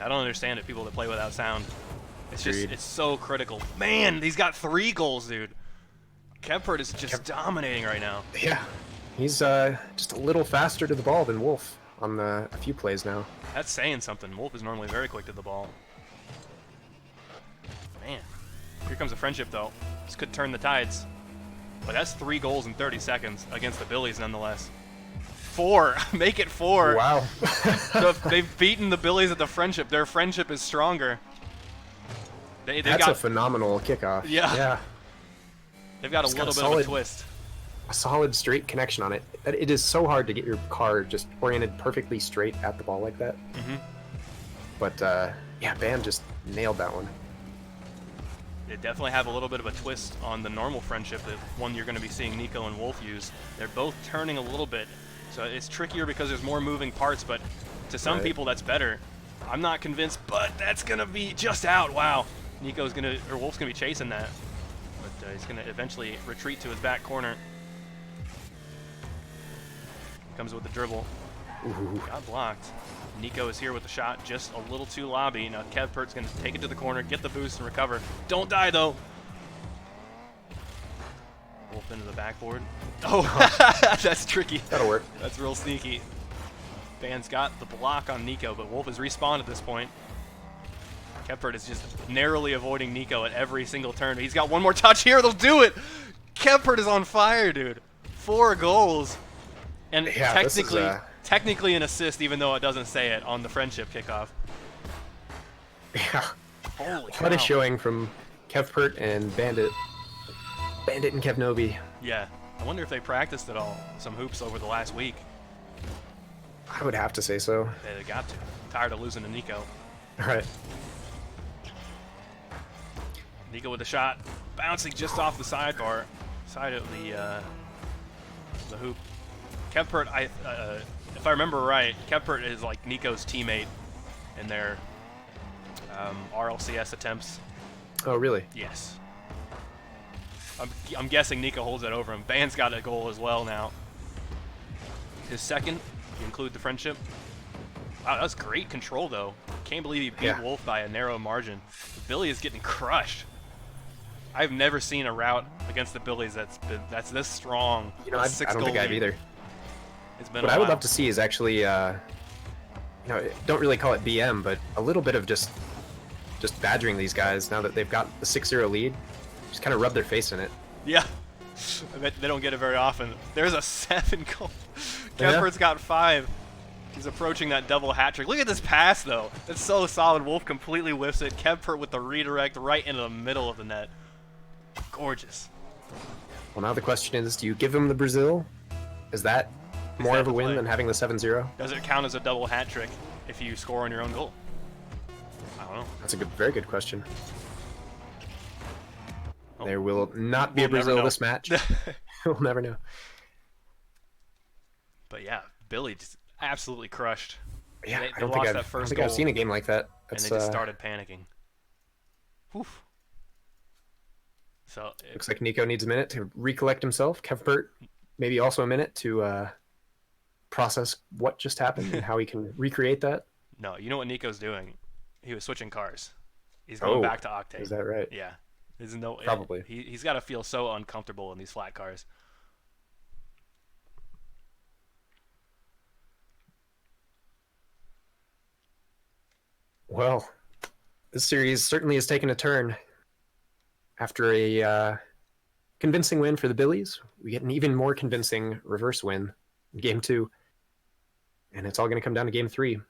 I don't understand it, people that play without sound. It's just, Agreed. it's so critical. Man, he's got 3 goals, dude. Kevpert is just dominating right now. Yeah. He's just a little faster to the ball than Wolf on a few plays now. That's saying something. Wolf is normally very quick to the ball. Man. Here comes a friendship, though. This could turn the tides. But that's 3 goals in 30 seconds against the Billies, nonetheless. 4. Make it 4. Wow. So if they've beaten the Billies at the friendship. Their friendship is stronger. They That's got a phenomenal kickoff. Yeah. Yeah. they've got a It's got little a bit of a solid- twist. A solid straight connection on it. It is so hard to get your car just oriented perfectly straight at the ball like that. Mhm. But yeah, Bam just nailed that one. They definitely have a little bit of a twist on the normal friendship, the one you're going to be seeing Nico and Wolf use. They're both turning a little bit, so it's trickier because there's more moving parts, but to some Right. people that's better. I'm not convinced, but that's going to be just out. Wow. Wolf's going to be chasing that, but he's going to eventually retreat to his back corner. Comes with the dribble. Ooh. Got blocked. Nico is here with the shot, just a little too lobby. Now Kevpert's going to take it to the corner, get the boost, and recover. Don't die, though. Wolf into the backboard. Oh, that's tricky. That'll work. That's real sneaky. Van's got the block on Nico, but Wolf has respawned at this point. Kevpert is just narrowly avoiding Nico at every single turn. He's got one more touch here. They'll do it. Kevpert is on fire, dude. 4 goals. And Yeah, this is, technically an assist, even though it doesn't say it on the friendship kickoff. Yeah. Holy cow. What a showing from Kevpert and Bandit. Bandit and Kevnobi. Yeah. I wonder if they practiced at all. Some hoops over the last week. I would have to say so. They got to. Tired of losing to Nico. All right. Nico with the shot. Bouncing just off the sidebar. Side of the hoop. Kevpert, if I remember right, Kevpert is like Nico's teammate in their RLCS attempts. Oh, really? Yes. I'm guessing Nico holds that over him. Van's got a goal as well now. His second, if you include the friendship. Wow, that was great control, though. Can't believe he beat Yeah. Wolf by a narrow margin. Billy is getting crushed. I've never seen a route against the Billies that's this strong. You know, A I six-goal don't think I've lead. either. It's been What a I would while. love to see is actually, don't really call it BM, but a little bit of just badgering these guys now that they've got the 6-0 lead. Just kind of rub their face in it. Yeah. I bet they don't get it very often. There's a 7 goal. Yeah. Kevpert's got 5. He's approaching that double hat trick. Look at this pass, though. It's so solid. Wolf completely whiffs it. Kevpert with the redirect right into the middle of the net. Gorgeous. Well, now the question is, do you give him the Brazil? Is that more that of a the win play? than having the 7-0? Does it count as a double hat trick if you score on your own goal? I don't know. That's a very good question. Oh. There will not be We'll a Brazil never know. this match. We'll never know. But yeah, Billy just absolutely crushed. Yeah, They I don't lost think, that I don't first think I've goal, seen a game like that. and That's, they just started panicking. Oof. So looks like Nico needs a minute to recollect himself. Kevpert, maybe also a minute to process what just happened and how he can recreate that. no, you know what Nico's doing? He was switching cars. He's going Oh, back to Octane. Is that right? Yeah. There's no Probably. He's got to feel so uncomfortable in these flat cars. Well, this series certainly has taken a turn. After a convincing win for the Billies, we get an even more convincing reverse win in Game 2. And it's all going to come down to Game 3.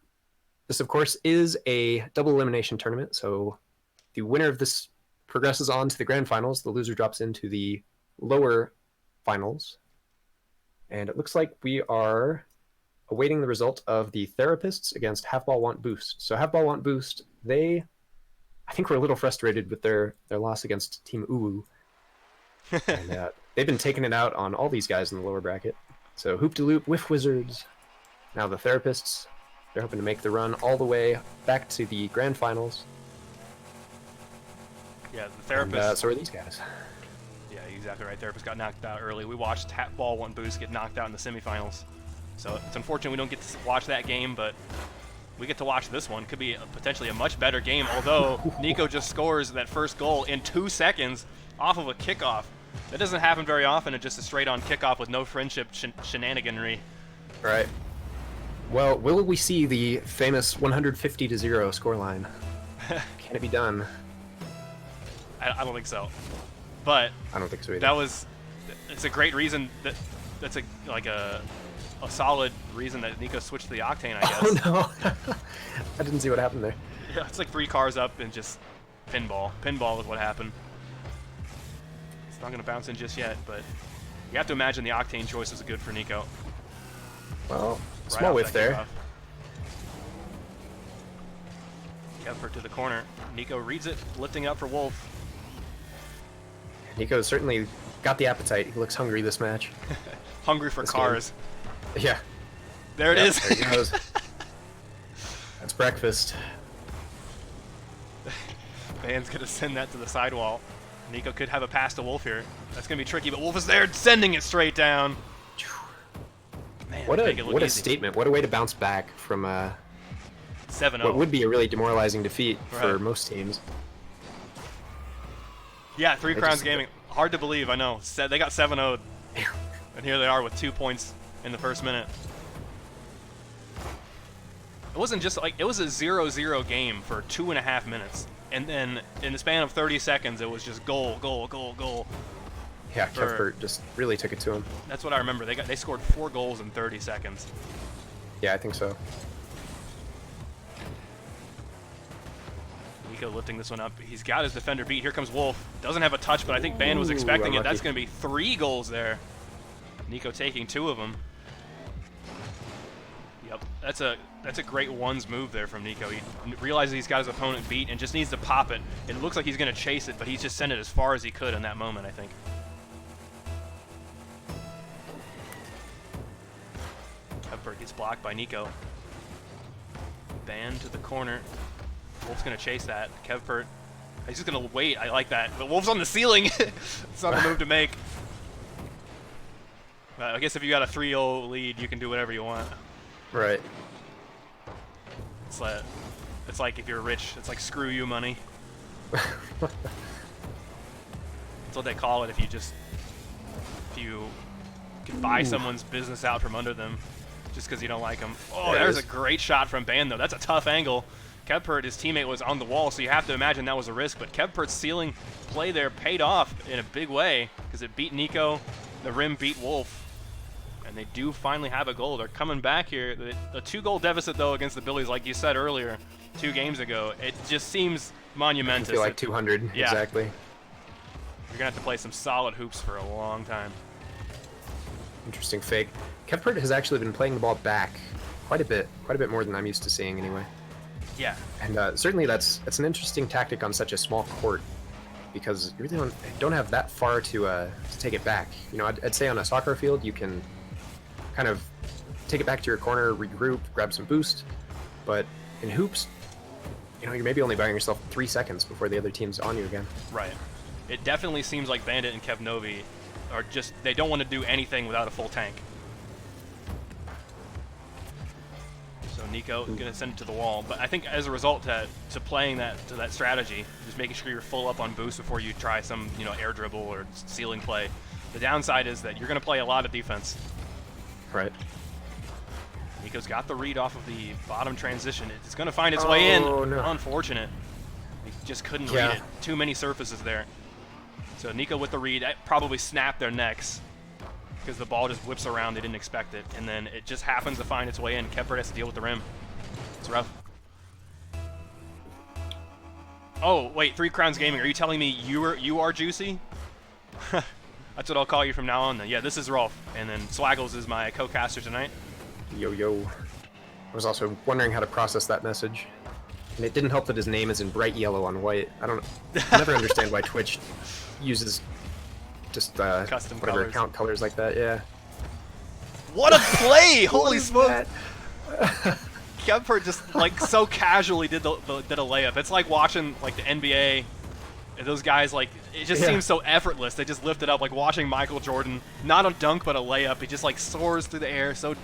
This, of course, is a double elimination tournament, so the winner of this progresses on to the grand finals. The loser drops into the lower finals. And it looks like we are awaiting the result of the Therapists against Halfball Want Boost. So Halfball Want Boost, I think were a little frustrated with their loss against Team Uwu. And they've been taking it out on all these guys in the lower bracket. So Hoop de Loop, Whiff Wizards. Now the Therapists, they're hoping to make the run all the way back to the grand finals. Yeah, the Therapists. And, so are these guys. Yeah, exactly right. Therapist got knocked out early. We watched Halfball Want Boost get knocked out in the semifinals. So it's unfortunate we don't get to watch that game, but we get to watch this one. Could be potentially a much better game, although Nico just scores that first goal in 2 seconds off of a kickoff. That doesn't happen very often. It's just a straight-on kickoff with no friendship shenaniganry. Right. Well, will we see the famous 150-0 scoreline? Can it be done? I don't think so. But I don't think so either. It's a great reason that's a solid reason that Nico switched to the Octane, I guess. Oh no. I didn't see what happened there. Yeah, it's like 3 cars up and just pinball. Pinball is what happened. It's not going to bounce in just yet, but you have to imagine the Octane choice was good for Nico. Well, Right small off whiff that there. Kevper to the corner. Nico reads it, lifting up for Wolf. Nico's certainly got the appetite. He looks hungry this match. Hungry for This cars. Yeah. There it is. There he goes. That's breakfast. Van's going to send that to the sidewall. Nico could have a pass to Wolf here. That's going to be tricky, but Wolf is there, sending it straight down. Man, What make it look a easy. statement. What a way to bounce back from 7-0. what would be a really demoralizing defeat for Right. most teams. Yeah, Three They Crowns just- Gaming. Hard to believe, I know. They got 7-0'd. And here they are with 2 points in the first minute. It wasn't just like, it was a 0-0 game for 2.5 minutes. And then in the span of 30 seconds, it was just goal, goal, goal, goal. Yeah, For- Kevpert just really took it to him. That's what I remember. They scored 4 goals in 30 seconds. Yeah, I think so. Nico lifting this one up. He's got his defender beat. Here comes Wolf. Doesn't have a touch, but I think Ban was Ooh, expecting it. That's unlucky. going to be 3 goals there. Nico taking 2 of them. Yep, that's a great ones move there from Nico. He realizes he's got his opponent beat and just needs to pop it. It looks like he's going to chase it, but he's just sent it as far as he could in that moment, I think. Kevper gets blocked by Nico. Ban to the corner. Wolf's going to chase that. Kevpert, he's just going to wait. I like that. But Wolf's on the ceiling. It's not a move to make. I guess if you got a 3-0 lead, you can do whatever you want. Right. It's like if you're rich, it's like screw you money. That's what they call it if you can buy someone's business out from under them just because you don't like them. Oh, There it there's a is. great shot from Ban, though. That's a tough angle. Kevpert, his teammate, was on the wall, so you have to imagine that was a risk. But Kevpert's ceiling play there paid off in a big way because it beat Nico. The rim beat Wolf. And they do finally have a goal. They're coming back here. The 2-goal deficit, though, against the Billies, like you said earlier, 2 games ago, it just seems I monumentous. feel like 200, Yeah. exactly. You're going to have to play some solid hoops for a long time. Interesting fake. Kevpert has actually been playing the ball back quite a bit more than I'm used to seeing anyway. Yeah. And certainly that's an interesting tactic on such a small court because you really don't have that far to take it back. You know, I'd say on a soccer field you can kind of take it back to your corner, regroup, grab some boost, but in hoops, you know, you're maybe only buying yourself 3 seconds before the other team's on you again. Right. It definitely seems like Bandit and Kevnovi are just, they don't want to do anything without a full tank. So Nico going to send it to the wall. But I think as a result to playing that strategy, just making sure you're full up on boost before you try some air dribble or ceiling play. The downside is that you're going to play a lot of defense. Right. Nico's got the read off of the bottom transition. It's going to find its way in. No. Unfortunate. He just couldn't read it. Too many surfaces there. So Nico with the read, that probably snapped their necks because the ball just whips around. They didn't expect it. And then it just happens to find its way in. Kepfert has to deal with the rim. It's rough. Oh, wait, Three Crowns Gaming. Are you telling me you are Juicy? That's what I'll call you from now on then. Yeah, this is Rolf. And then Swaggles is my co-caster tonight. Yo. I was also wondering how to process that message. And it didn't help that his name is in bright yellow on white. I never understand why Twitch uses just custom whatever colors. account colors like that, yeah. What a play! Holy smoke! Kepfert just like so casually did a layup. It's like watching like the NBA. Those guys, like, it just seems so effortless. They just lift it up, like watching Michael Jordan, not a dunk but a layup. He just like soars through the air, so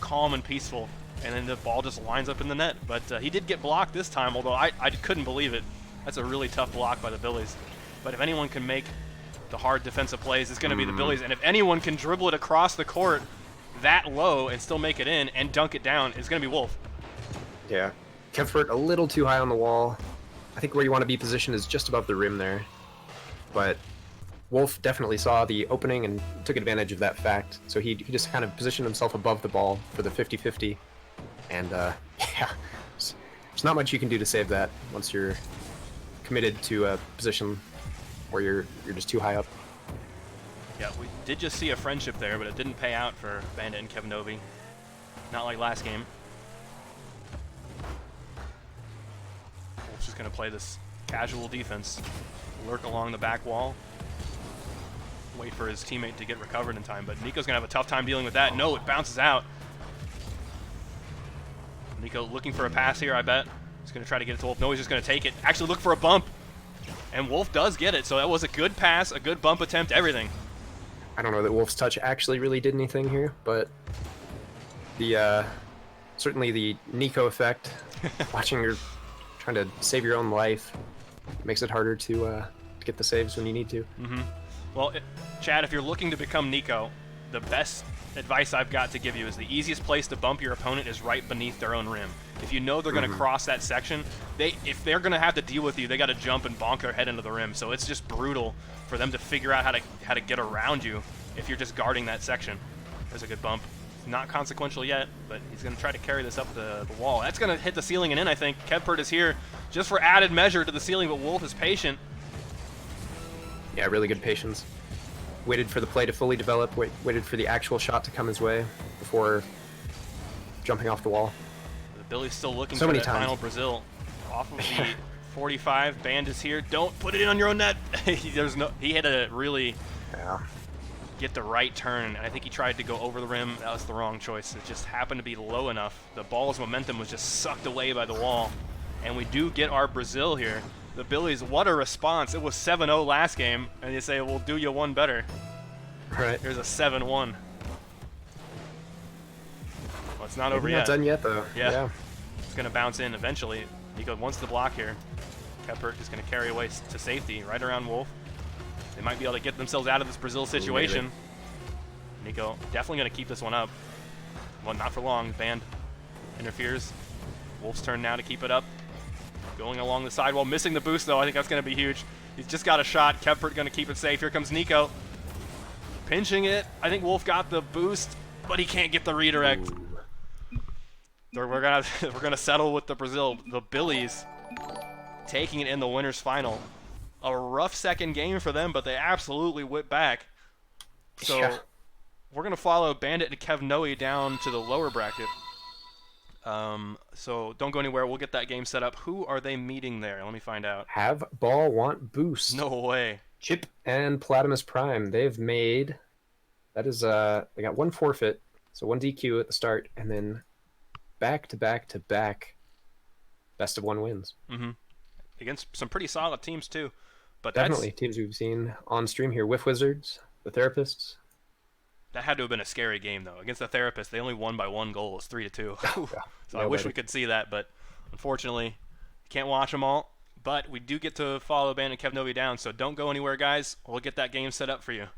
calm and peaceful. And then the ball just lines up in the net. But he did get blocked this time, although I couldn't believe it. That's a really tough block by the Billies. But if anyone can make the hard defensive plays, it's going to be the Billies. And if anyone can dribble it across the court that low and still make it in and dunk it down, it's going to be Wolf. Yeah. Kepfert a little too high on the wall. I think where you want to be positioned is just above the rim there. But Wolf definitely saw the opening and took advantage of that fact. So he just kind of positioned himself above the ball for the 50-50. And yeah, there's not much you can do to save that once you're committed to a position where you're just too high up. Yeah, we did just see a friendship there, but it didn't pay out for Bandit and Kevinovi. Not like last game. Wolf's just going to play this casual defense. Lurk along the back wall. Wait for his teammate to get recovered in time, but Nico's going to have a tough time dealing with that. No, it bounces out. Nico looking for a pass here, I bet. He's going to try to get it to Wolf. No, he's just going to take it. Actually look for a bump. And Wolf does get it, so that was a good pass, a good bump attempt, everything. I don't know that Wolf's touch actually really did anything here, but the certainly the Nico effect, watching her trying to save your own life, makes it harder to get the saves when you need to. Mm-hmm. Well, Chad, if you're looking to become Nico, the best advice I've got to give you is the easiest place to bump your opponent is right beneath their own rim. If you know they're going to cross that section, if they're going to have to deal with you, they got to jump and bonk their head into the rim. So it's just brutal for them to figure out how to get around you if you're just guarding that section. There's a good bump. Not consequential yet, but he's going to try to carry this up the wall. That's going to hit the ceiling and in, I think. Kepfert is here just for added measure to the ceiling, but Wolf is patient. Yeah, really good patience. Waited for the play to fully develop, waited for the actual shot to come his way before jumping off the wall. The Billy's still looking So for many that times. final Brazil. Off of the 45, Band is here. Don't put it in on your own net. He had to really get the right turn, and I think he tried to go over the rim. That was the wrong choice. It just happened to be low enough. The ball's momentum was just sucked away by the wall, and we do get our Brazil here. The Billies, what a response. It was 7-0 last game, and you say, we'll do you one better. Right. Here's a 7-1. Well, it's not over Maybe yet. not done yet, though. Yeah. It's going to bounce in eventually. Nico wants the block here. Kepfert is going to carry away to safety right around Wolf. They might be able to get themselves out of this Brazil situation. Nico definitely going to keep this one up. Well, not for long. Band interferes. Wolf's turn now to keep it up. Going along the sidewall, missing the boost though. I think that's going to be huge. He's just got a shot. Kepfert going to keep it safe. Here comes Nico. Pinching it. I think Wolf got the boost, but he can't get the redirect. We're gonna settle with the Brazil. The Billies taking it in the winners final. A rough second game for them, but they absolutely whipped back. So we're gonna follow Bandit and Kev Noe down to the lower bracket. So don't go anywhere. We'll get that game set up. Who are they meeting there? Let me find out. Have ball want boost. No way. Chip and Platimus Prime. They've made they got one forfeit, so one DQ at the start, and then back to back to back best of one wins. Mm-hmm. Against some pretty solid teams too. But Definitely teams we've seen on stream here. Whiff Wizards, the Therapists. That had to have been a scary game though. Against the Therapist, they only won by 1 goal. It's 3-2. Yeah. So I wish we could see that, but unfortunately, can't watch them all. But we do get to follow Bandit Kev Novi down, so don't go anywhere, guys. We'll get that game set up for you.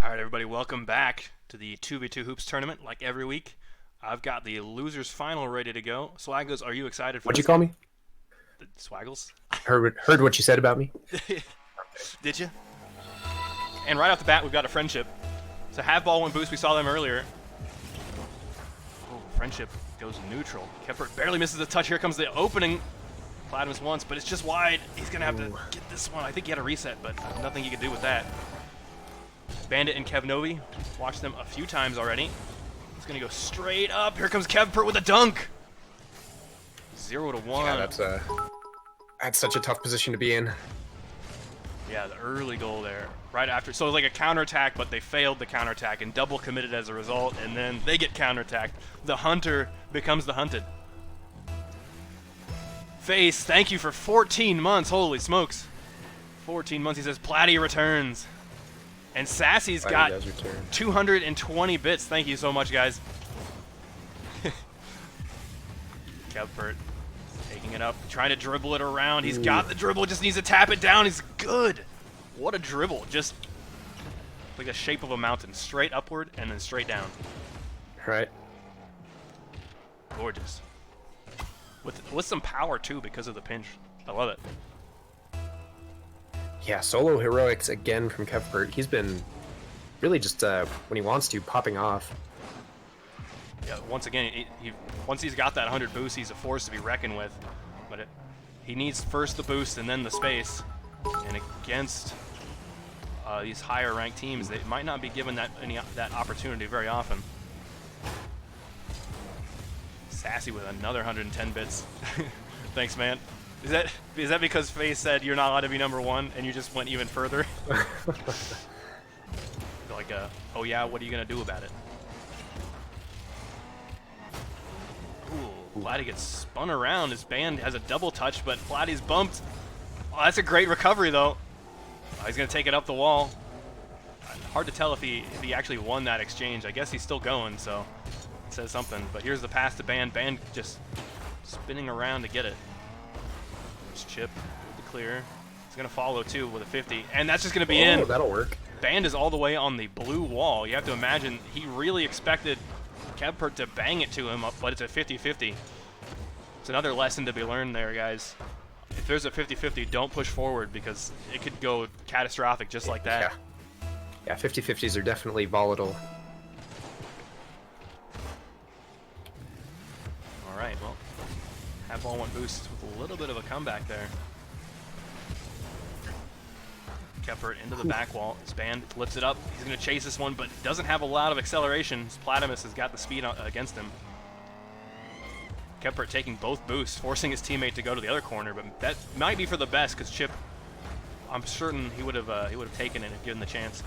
All right, everybody, welcome back to the 2v2 Hoops tournament. Like every week, I've got the losers final ready to go. Swaggles, are you excited for What'd you this call game? me? Swaggles? Heard what you said about me. Did you? And right off the bat, we've got a friendship. So have ball win boost. We saw them earlier. Oh, friendship goes neutral. Kepler barely misses a touch. Here comes the opening. Platimus once, but it's just wide. He's going to have to get this one. I think he had a reset, but nothing he could do with that. Bandit and Kevnovi. Watched them a few times already. He's going to go straight up. Here comes Kevpert with a dunk. 0-1. Yeah, that's such a tough position to be in. Yeah, the early goal there. Right after. So it was like a counterattack, but they failed the counterattack and double committed as a result, and then they get counterattacked. The hunter becomes the hunted. Face, thank you for 14 months. Holy smokes. 14 months. He says Platty returns. And Sassy's got 220 bits. Thank you so much, guys. Kevpert taking it up, trying to dribble it around. He's got the dribble, just needs to tap it down. He's good. What a dribble. Just like the shape of a mountain. Straight upward and then straight down. Right. Gorgeous. With some power, too, because of the pinch. I love it. Yeah, solo heroics again from Kevpert. He's been really just, when he wants to, popping off. Yeah, once again, once he's got that 100 boost, he's a force to be reckoned with. But he needs first the boost and then the space. And against these higher ranked teams, they might not be given that opportunity very often. Sassy with another 110 bits. Thanks, man. Is that because FaZe said you're not allowed to be number one and you just went even further? Like, oh yeah, what are you going to do about it? Ooh, Platty gets spun around. His band has a double touch, but Platty's bumped. Oh, that's a great recovery, though. Oh, he's going to take it up the wall. Hard to tell if he actually won that exchange. I guess he's still going, so it says something. But here's the pass to Band. Band just spinning around to get it. Chip with the clear. He's going to follow, too, with a 50. And that's just going to be in. That'll work. Band is all the way on the blue wall. You have to imagine he really expected Kevpert to bang it to him, but it's a 50-50. It's another lesson to be learned there, guys. If there's a 50-50, don't push forward because it could go catastrophic just like that. Yeah, 50-50s are definitely volatile. All right, well, have ball one boost with a little bit of a comeback there. Kepler into the back wall. His band lifts it up. He's going to chase this one, but doesn't have a lot of acceleration. Platimus has got the speed against him. Kepler taking both boosts, forcing his teammate to go to the other corner, but that might be for the best because Chip, I'm certain he would have taken it if given the chance.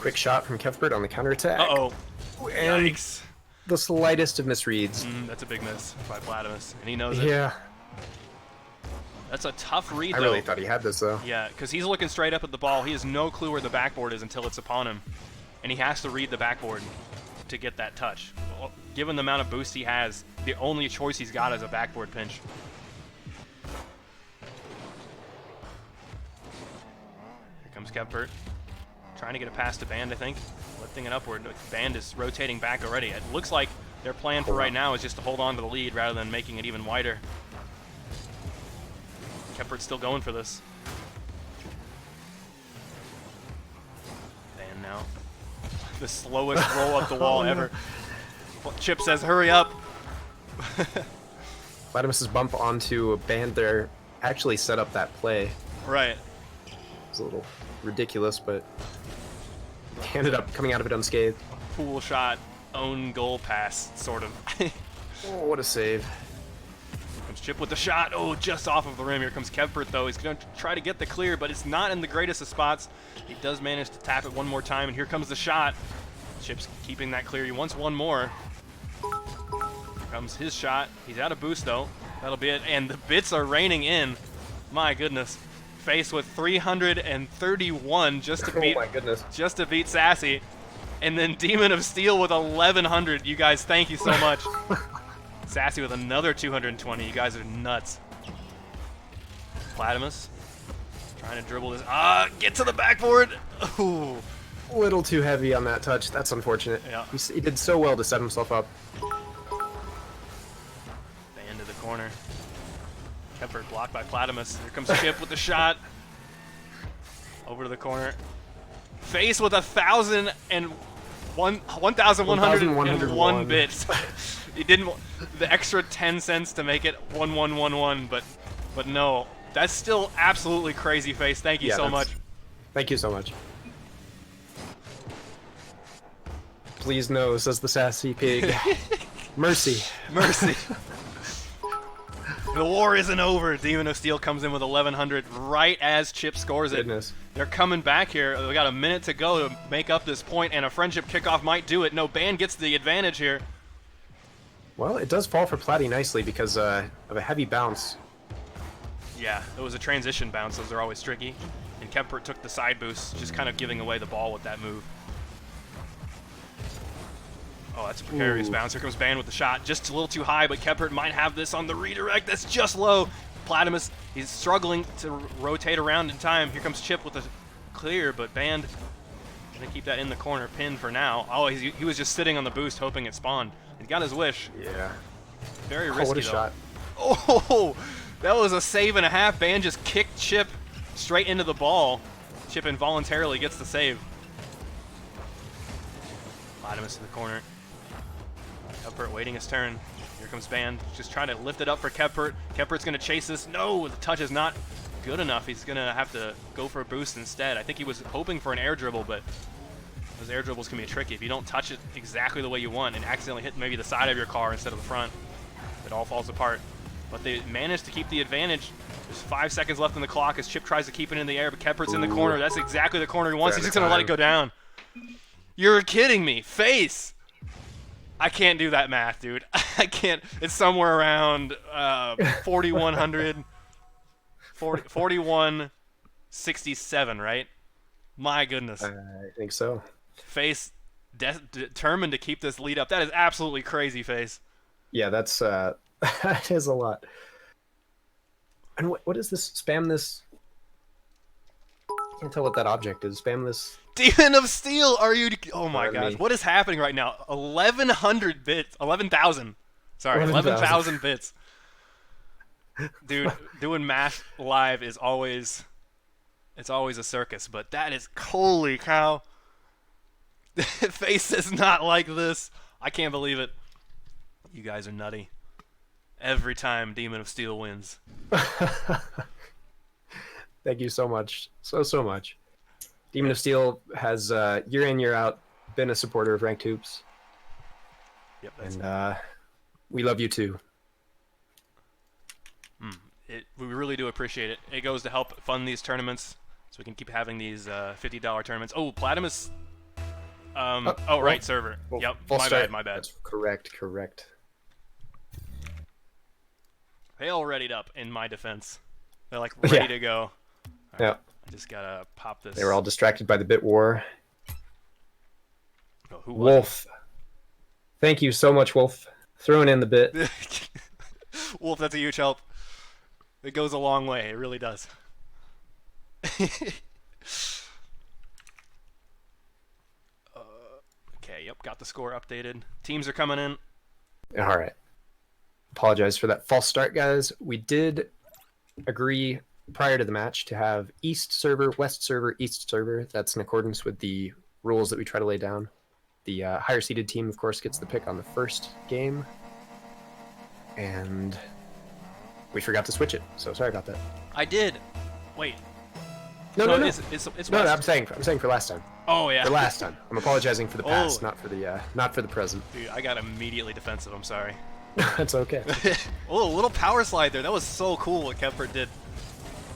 Quick shot from Kevpert on the counterattack. Uh-oh. And Yikes. the slightest of misreads. That's a big miss by Platimus, and he knows it. Yeah. That's a tough read, though. I really thought he had this, though. Yeah, because he's looking straight up at the ball. He has no clue where the backboard is until it's upon him. And he has to read the backboard to get that touch. Well, given the amount of boost he has, the only choice he's got is a backboard pinch. Here comes Kevpert. Trying to get a pass to Band, I think. Lifting it upward. Band is rotating back already. It looks like their plan for right now is just to hold on to the lead rather than making it even wider. Keppert's still going for this. Band now. The slowest roll up the wall Oh, no. ever. Chip says, hurry up. Platimus's bump onto a band there actually set up that play. Right. It's a little ridiculous, but he ended up coming out of it unscathed. Pool shot, own goal pass, sort of. Oh, what a save. Comes Chip with the shot. Oh, just off of the rim. Here comes Kevpert, though. He's going to try to get the clear, but it's not in the greatest of spots. He does manage to tap it one more time, and here comes the shot. Chip's keeping that clear. He wants one more. Here comes his shot. He's out of boost, though. That'll be it. And the bits are raining in. My goodness. Face with 331 just to beat, Oh my goodness. just to beat Sassy. And then Demon of Steel with 1100. You guys, thank you so much. Sassy with another 220. You guys are nuts. Platimus trying to dribble this. Get to the backboard. Ooh. A little too heavy on that touch. That's unfortunate. Yeah. He did so well to set himself up. Band to the corner. Kepfert blocked by Platimus. Here comes Chip with the shot. Over to the corner. Face with 1,101 bits. He didn't the extra 10 cents to make it 1111, but no, that's still absolutely crazy. Face. Thank you so much. Thank you so much. Please no, says the sassy pig. Mercy. Mercy. The war isn't over. Demon of Steel comes in with 1100 right as Chip scores it. Goodness. They're coming back here. We got a minute to go to make up this point, and a friendship kickoff might do it. No, Band gets the advantage here. Well, it does fall for Platty nicely because of a heavy bounce. Yeah, it was a transition bounce. Those are always tricky. And Kempert took the side boost, just kind of giving away the ball with that move. Oh, that's a precarious bounce. Here comes Band with the shot. Just a little too high, but Kempert might have this on the redirect. That's just low. Platimus, he's struggling to rotate around in time. Here comes Chip with a clear, but Band gonna keep that in the corner, pinned for now. Oh, he was just sitting on the boost, hoping it spawned. He got his wish. Yeah. Very risky, what a though. shot. Oh, that was a save and a half. Band just kicked Chip straight into the ball. Chip involuntarily gets the save. Platimus in the corner. Kepert waiting his turn. Here comes Band, just trying to lift it up for Kepert. Kepert's going to chase this. No, the touch is not good enough. He's going to have to go for a boost instead. I think he was hoping for an air dribble, but those air dribbles can be tricky. If you don't touch it exactly the way you want and accidentally hit maybe the side of your car instead of the front, it all falls apart. But they managed to keep the advantage. There's 5 seconds left on the clock as Chip tries to keep it in the air, but Kepert's in the corner. That's exactly the corner he wants. He's just going to let it go down. You're kidding me. Face! I can't do that math, dude. I can't. It's somewhere around 4,100, 4167, right? My goodness. I think so. Face determined to keep this lead up. That is absolutely crazy, Face. Yeah, that's that is a lot. And what is this? Spam this. I can't tell what that object is. Spam this. Demon of Steel, are you? Oh my Pardon gosh, me. what is happening right now? 1,100 bits, 11,000. Sorry, 11,000. 11,000 bits. Dude, doing math live is always, it's always a circus. But that is, holy cow. Face is not like this. I can't believe it. You guys are nutty. Every time Demon of Steel wins. Thank you so much. So much. Demon of Steel has year in, year out been a supporter of Ranked Hoops. Yep, that's And we love you too. we really do appreciate it. It goes to help fund these tournaments, so we can keep having these $50 tournaments. Oh, Platimus. Right, server. Well, Yep, full my start. bad, my bad. That's correct. They all readied up in my defense. They're like ready Yeah. to go. Yeah. I just gotta pop this. They were all distracted by the bit war. Oh, who was Wolf. Thank you so much, Wolf. Throwing in the bit. it? Wolf, that's a huge help. It goes a long way. It really does. Okay, yep, got the score updated. Teams are coming in. All right. Apologize for that false start, guys. We did agree prior to the match to have East server, West server, East server. That's in accordance with the rules that we try to lay down. The higher seeded team, of course, gets the pick on the first game. And we forgot to switch it, so sorry about that. I did. Wait. No. It's No, West. I'm saying for last time. Oh yeah. For last time. I'm apologizing for the past, Oh. not for the present. Dude, I got immediately defensive. I'm sorry. That's okay. Oh, a little power slide there. That was so cool what Kepfert did.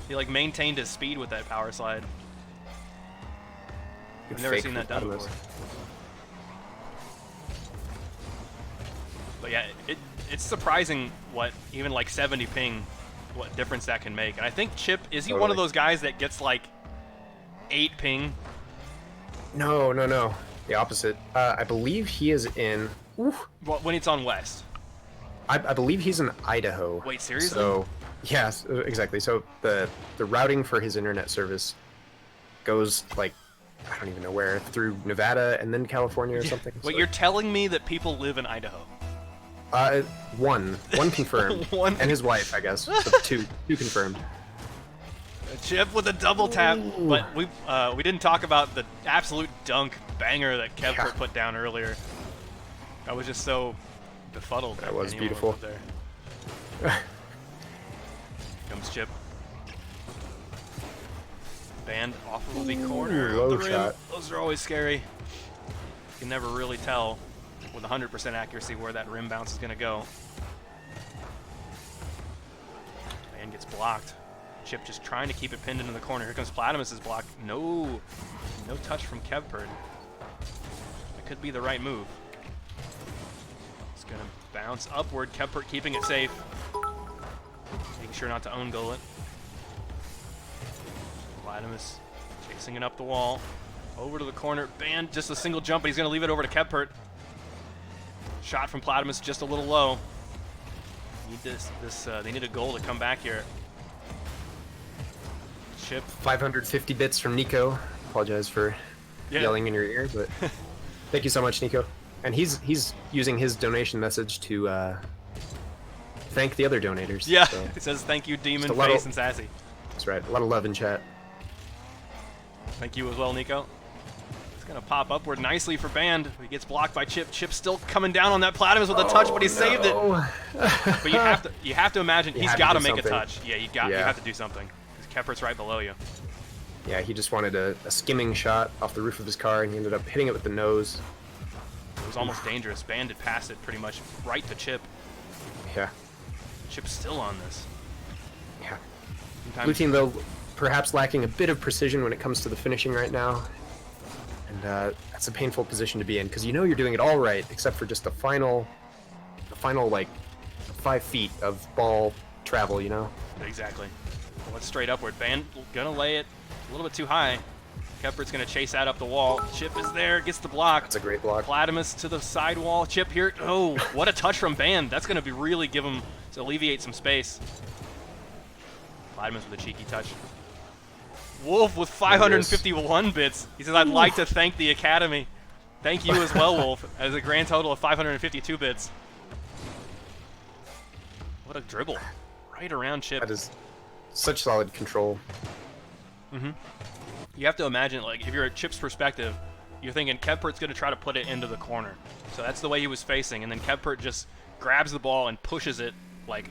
He like maintained his speed with that power slide. Good I've never fake seen from that done Platamus. before. But yeah, it's surprising what even like 70 ping, what difference that can make. And I think Chip, is he one of Totally. those guys that gets like 8 ping? No. The opposite. I believe he is in. Well, when it's on West. I believe he's in Idaho. Wait, seriously? So, yes, exactly. So the routing for his internet service goes like I don't even know where, through Nevada and then California or something. Wait, So, you're telling me that people live in Idaho? one confirmed, One. and his wife, I guess. So two confirmed. Chip with a double tap, Ooh. but we didn't talk about the absolute dunk banger that Kepfert Yeah. put down earlier. I was just so befuddled. That was anyone beautiful. up there. Comes Chip. Band off of the corner low of the rim. shot. Those are always scary. You can never really tell with 100% accuracy where that rim bounce is going to go. Band gets blocked. Chip just trying to keep it pinned into the corner. Here comes Platamus' block. No touch from Kepfert. That could be the right move. It's going to bounce upward. Kepfert keeping it safe. Making sure not to own goal it. Platamus chasing it up the wall. Over to the corner. Band just a single jump, but he's going to leave it over to Kepfert. Shot from Platamus just a little low. Need they need a goal to come back here. Chip. 550 bits from Nico. Apologize for yelling in your ear, but thank you so much, Nico. And he's using his donation message to thank the other donators. Yeah, So, it says thank you, Demon, Just a lot Face, of- and Sassy. that's right. A lot of love in chat. Thank you as well, Nico. It's going to pop upward nicely for Band. He gets blocked by Chip. Chip still coming down on that Platamus with a touch, but he saved it. But you have to imagine You he's had to got to do make a something. touch. Yeah, you Yeah. have to do something. Because Kepfert's right below you. Yeah, he just wanted a skimming shot off the roof of his car, and he ended up hitting it with the nose. It was almost dangerous. Band had passed it pretty much right to Chip. Yeah, Chip's still on this. yeah. Sometimes- Blue team, though, perhaps lacking a bit of precision when it comes to the finishing right now. And that's a painful position to be in, because you know you're doing it all right, except for just the final like 5 feet of ball travel, you know? Exactly. Well, it's straight upward. Band gonna lay it a little bit too high. Kepfert's gonna chase that up the wall. Chip is there, gets the block. That's a great block. Platamus to the side wall. Chip here. Oh, what a touch from Band. That's gonna be really give him to alleviate some space. Platamus with a cheeky touch. Wolf with 551 bits. He says, I'd like to thank the Academy. Thank you as well, Wolf, as a grand total of 552 bits. What a dribble. Right around Chip. That is such solid control. You have to imagine, like, if you're at Chip's perspective, you're thinking Kepfert's going to try to put it into the corner. So that's the way he was facing, and then Kepfert just grabs the ball and pushes it, like,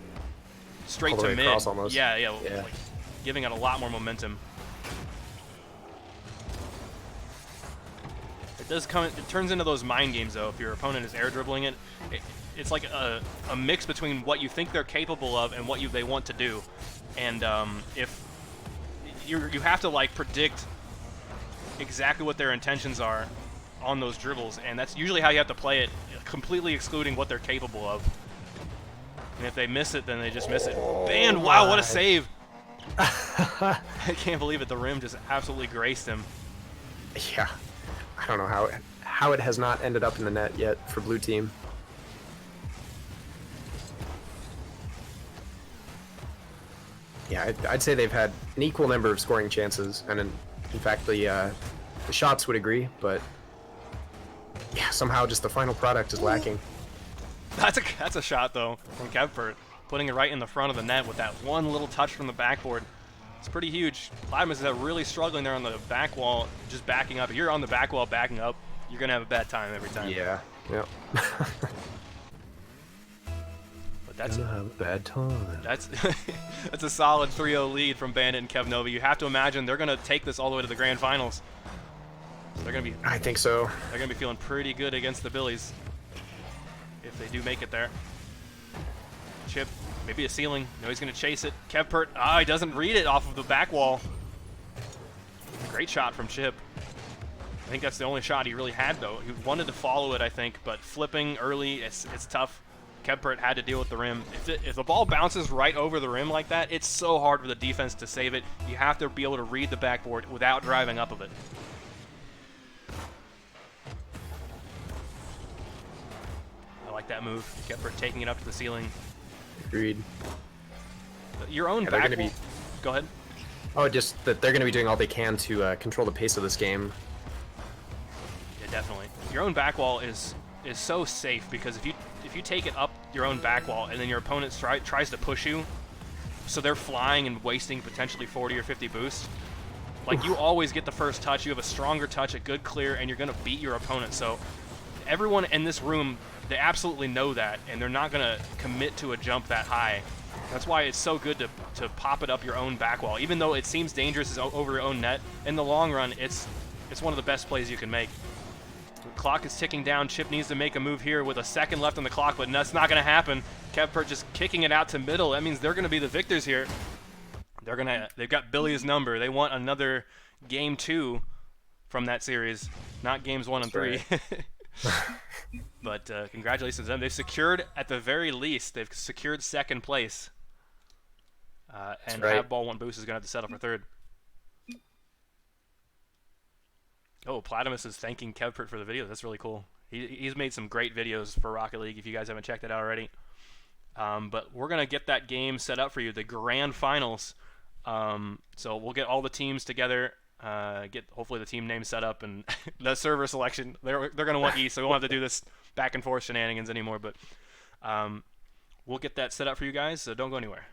straight All the to way mid. across almost. Yeah, Yeah. like, giving it a lot more momentum. It turns into those mind games, though. If your opponent is air dribbling it, it's like a mix between what you think they're capable of and what they want to do. And if you have to like predict exactly what their intentions are on those dribbles, and that's usually how you have to play it, completely excluding what they're capable of. And if they miss it, then they just miss it. Band, wow, what a save! I can't believe it. The rim just absolutely graced him. Yeah, I don't know how it has not ended up in the net yet for blue team. Yeah, I'd say they've had an equal number of scoring chances, and in fact the shots would agree, but yeah, somehow just the final product is lacking. That's a shot though from Kepfert, putting it right in the front of the net with that one little touch from the backboard. It's pretty huge. Platamus is really struggling there on the back wall, just backing up. If you're on the back wall backing up, you're gonna have a bad time every time. Yeah. Yep. But that's Gonna have a bad time. that's that's a solid 3-0 lead from Bandit and Kev Nova. You have to imagine they're gonna take this all the way to the grand finals. So I think so. they're gonna be feeling pretty good against the Billies if they do make it there. Chip, maybe a ceiling. No, he's gonna chase it. Kevpert, he doesn't read it off of the back wall. Great shot from Chip. I think that's the only shot he really had, though. He wanted to follow it, I think, but flipping early, it's tough. Kevpert had to deal with the rim. If the ball bounces right over the rim like that, it's so hard for the defense to save it. You have to be able to read the backboard without driving up of it. I like that move. Kevpert taking it up to the ceiling. Agreed. Your own Yeah, they're back gonna wall. be- Go ahead. Oh, just that they're going to be doing all they can to control the pace of this game. Yeah, definitely. Your own back wall is so safe because if you take it up your own back wall and then your opponent tries to push you, so they're flying and wasting potentially 40 or 50 boost. Like you always get the first touch. You have a stronger touch, a good clear, and you're gonna beat your opponent. So everyone in this room, they absolutely know that, and they're not gonna commit to a jump that high. That's why it's so good to pop it up your own back wall. Even though it seems dangerous over your own net, in the long run, it's one of the best plays you can make. The clock is ticking down. Chip needs to make a move here with a second left on the clock, but that's not going to happen. Kevpert just kicking it out to middle. That means they're going to be the victors here. They've got Billy's number. They want another game 2 from that series, not games 1 and 3. Right. But congratulations to them. They've secured, at the very least, they've secured second place. And right. Have Ball 1 Boost is going to have to settle for third. Oh, Platimus is thanking Kevpert for the video. That's really cool. He's made some great videos for Rocket League if you guys haven't checked it out already. But we're going to get that game set up for you, the grand finals. So we'll get all the teams together, get hopefully the team name set up and the server selection. They're going to want East, so we won't have to do this back and forth shenanigans anymore. But we'll get that set up for you guys, so don't go anywhere.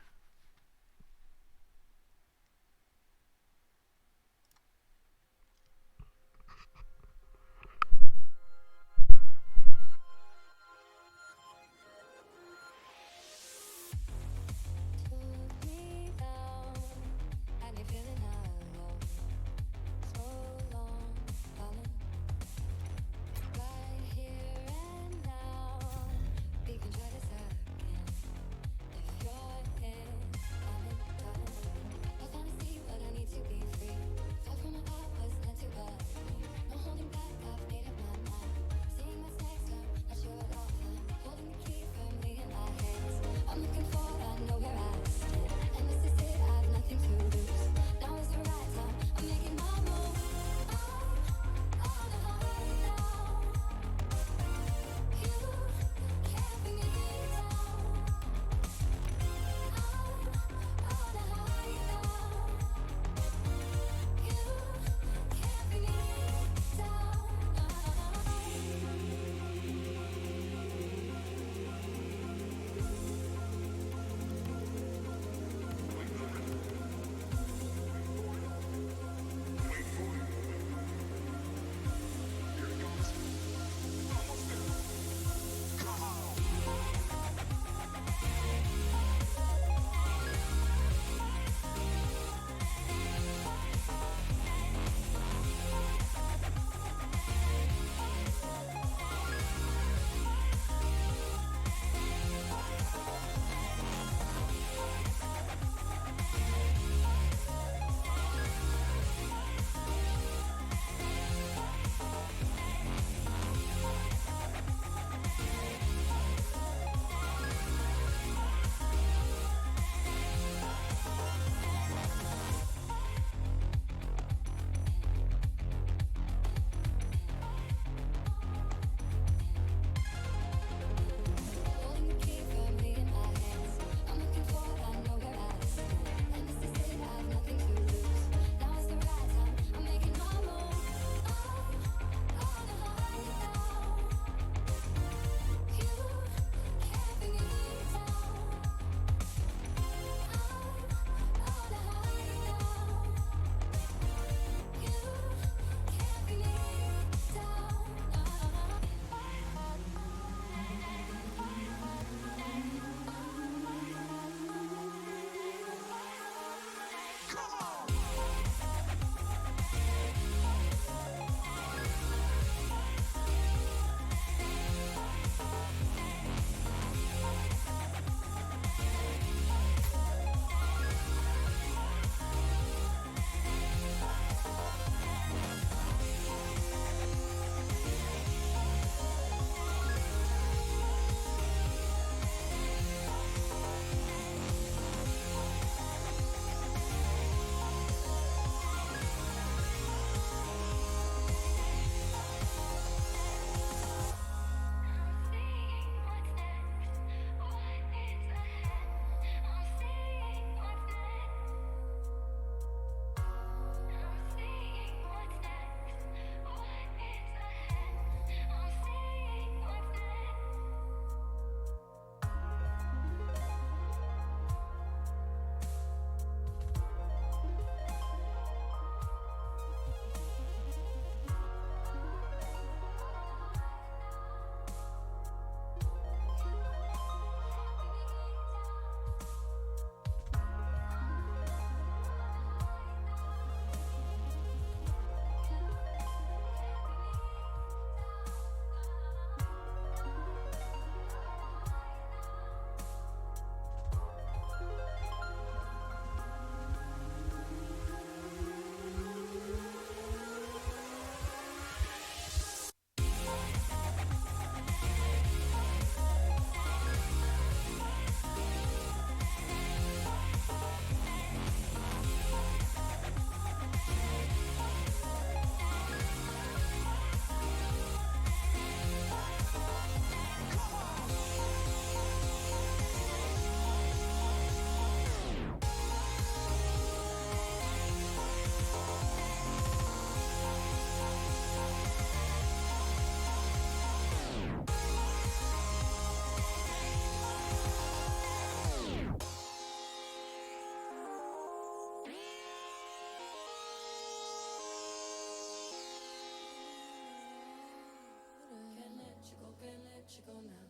Portugal now.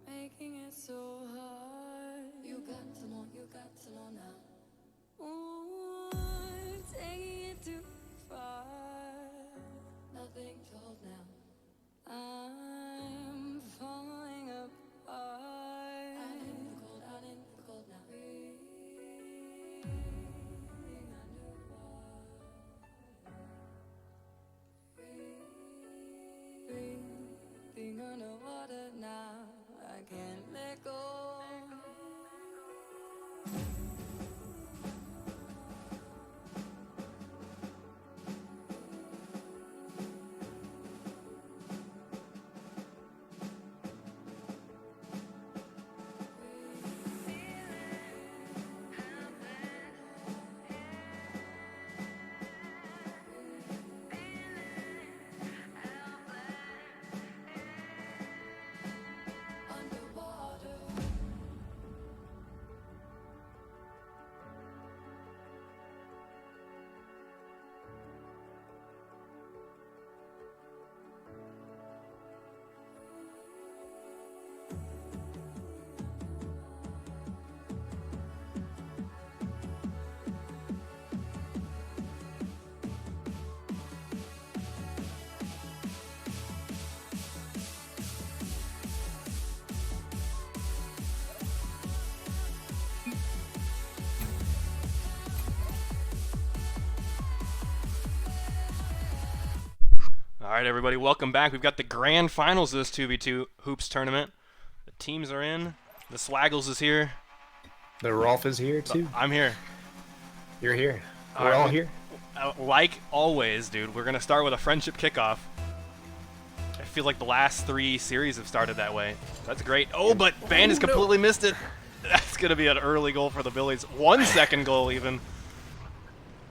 Making it so hard. You got to know now. Ooh, taking it too far. Nothing to hold now. I'm falling apart. Out in the cold now. Breathing underwater. Breathing underwater now. I can't let go. All right, everybody, welcome back. We've got the grand finals of this 2v2 hoops tournament. The teams are in. The Swaggles is here. The Rolf is here too. I'm here. You're here. All We're right, all here. Like always, dude, we're going to start with a friendship kickoff. I feel like the last 3 series have started that way. That's great. Oh, but Ban has completely missed it. That's going to be an early goal for the Billies. 1 second goal even.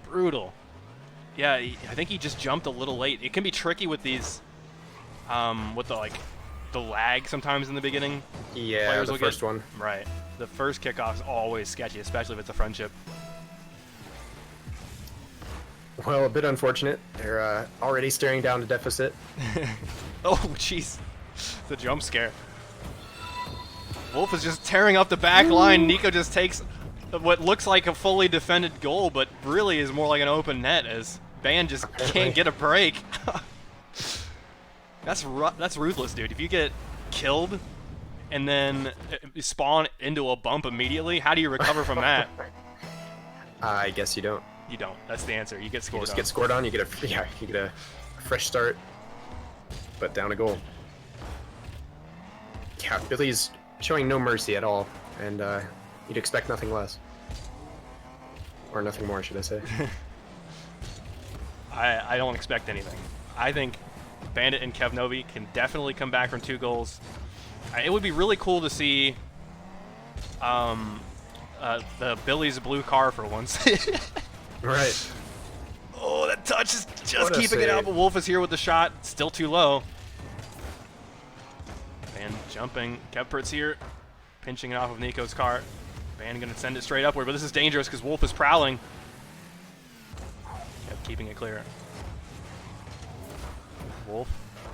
Brutal. Yeah, I think he just jumped a little late. It can be tricky with these, with the lag sometimes in the beginning. Yeah, Players the will first get, one. Right. The first kickoff's always sketchy, especially if it's a friendship. Well, a bit unfortunate. They're already staring down a deficit. Oh, jeez. The jump scare. Wolf is just tearing up the back line. Nico just takes what looks like a fully defended goal, but really is more like an open net as Ban just can't get a break. That's ruthless, dude. If you get killed and then spawn into a bump immediately, how do you recover from that? I guess you don't. You don't. That's the answer. You get scored You just on. get scored on. You get a fresh start, but down a goal. Yeah, Billy's showing no mercy at all, and you'd expect nothing less. Or nothing more, should I say. I don't expect anything. I think Bandit and Kevnovi can definitely come back from 2 goals. It would be really cool to see the Billy's blue car for once. Right. Oh, that touch is just What a keeping it out, save. but Wolf is here with the shot. Still too low. And jumping. Kevpert's here. Pinching it off of Nico's car. Van going to send it straight upward, but this is dangerous because Wolf is prowling. Kept keeping it clear. Wolf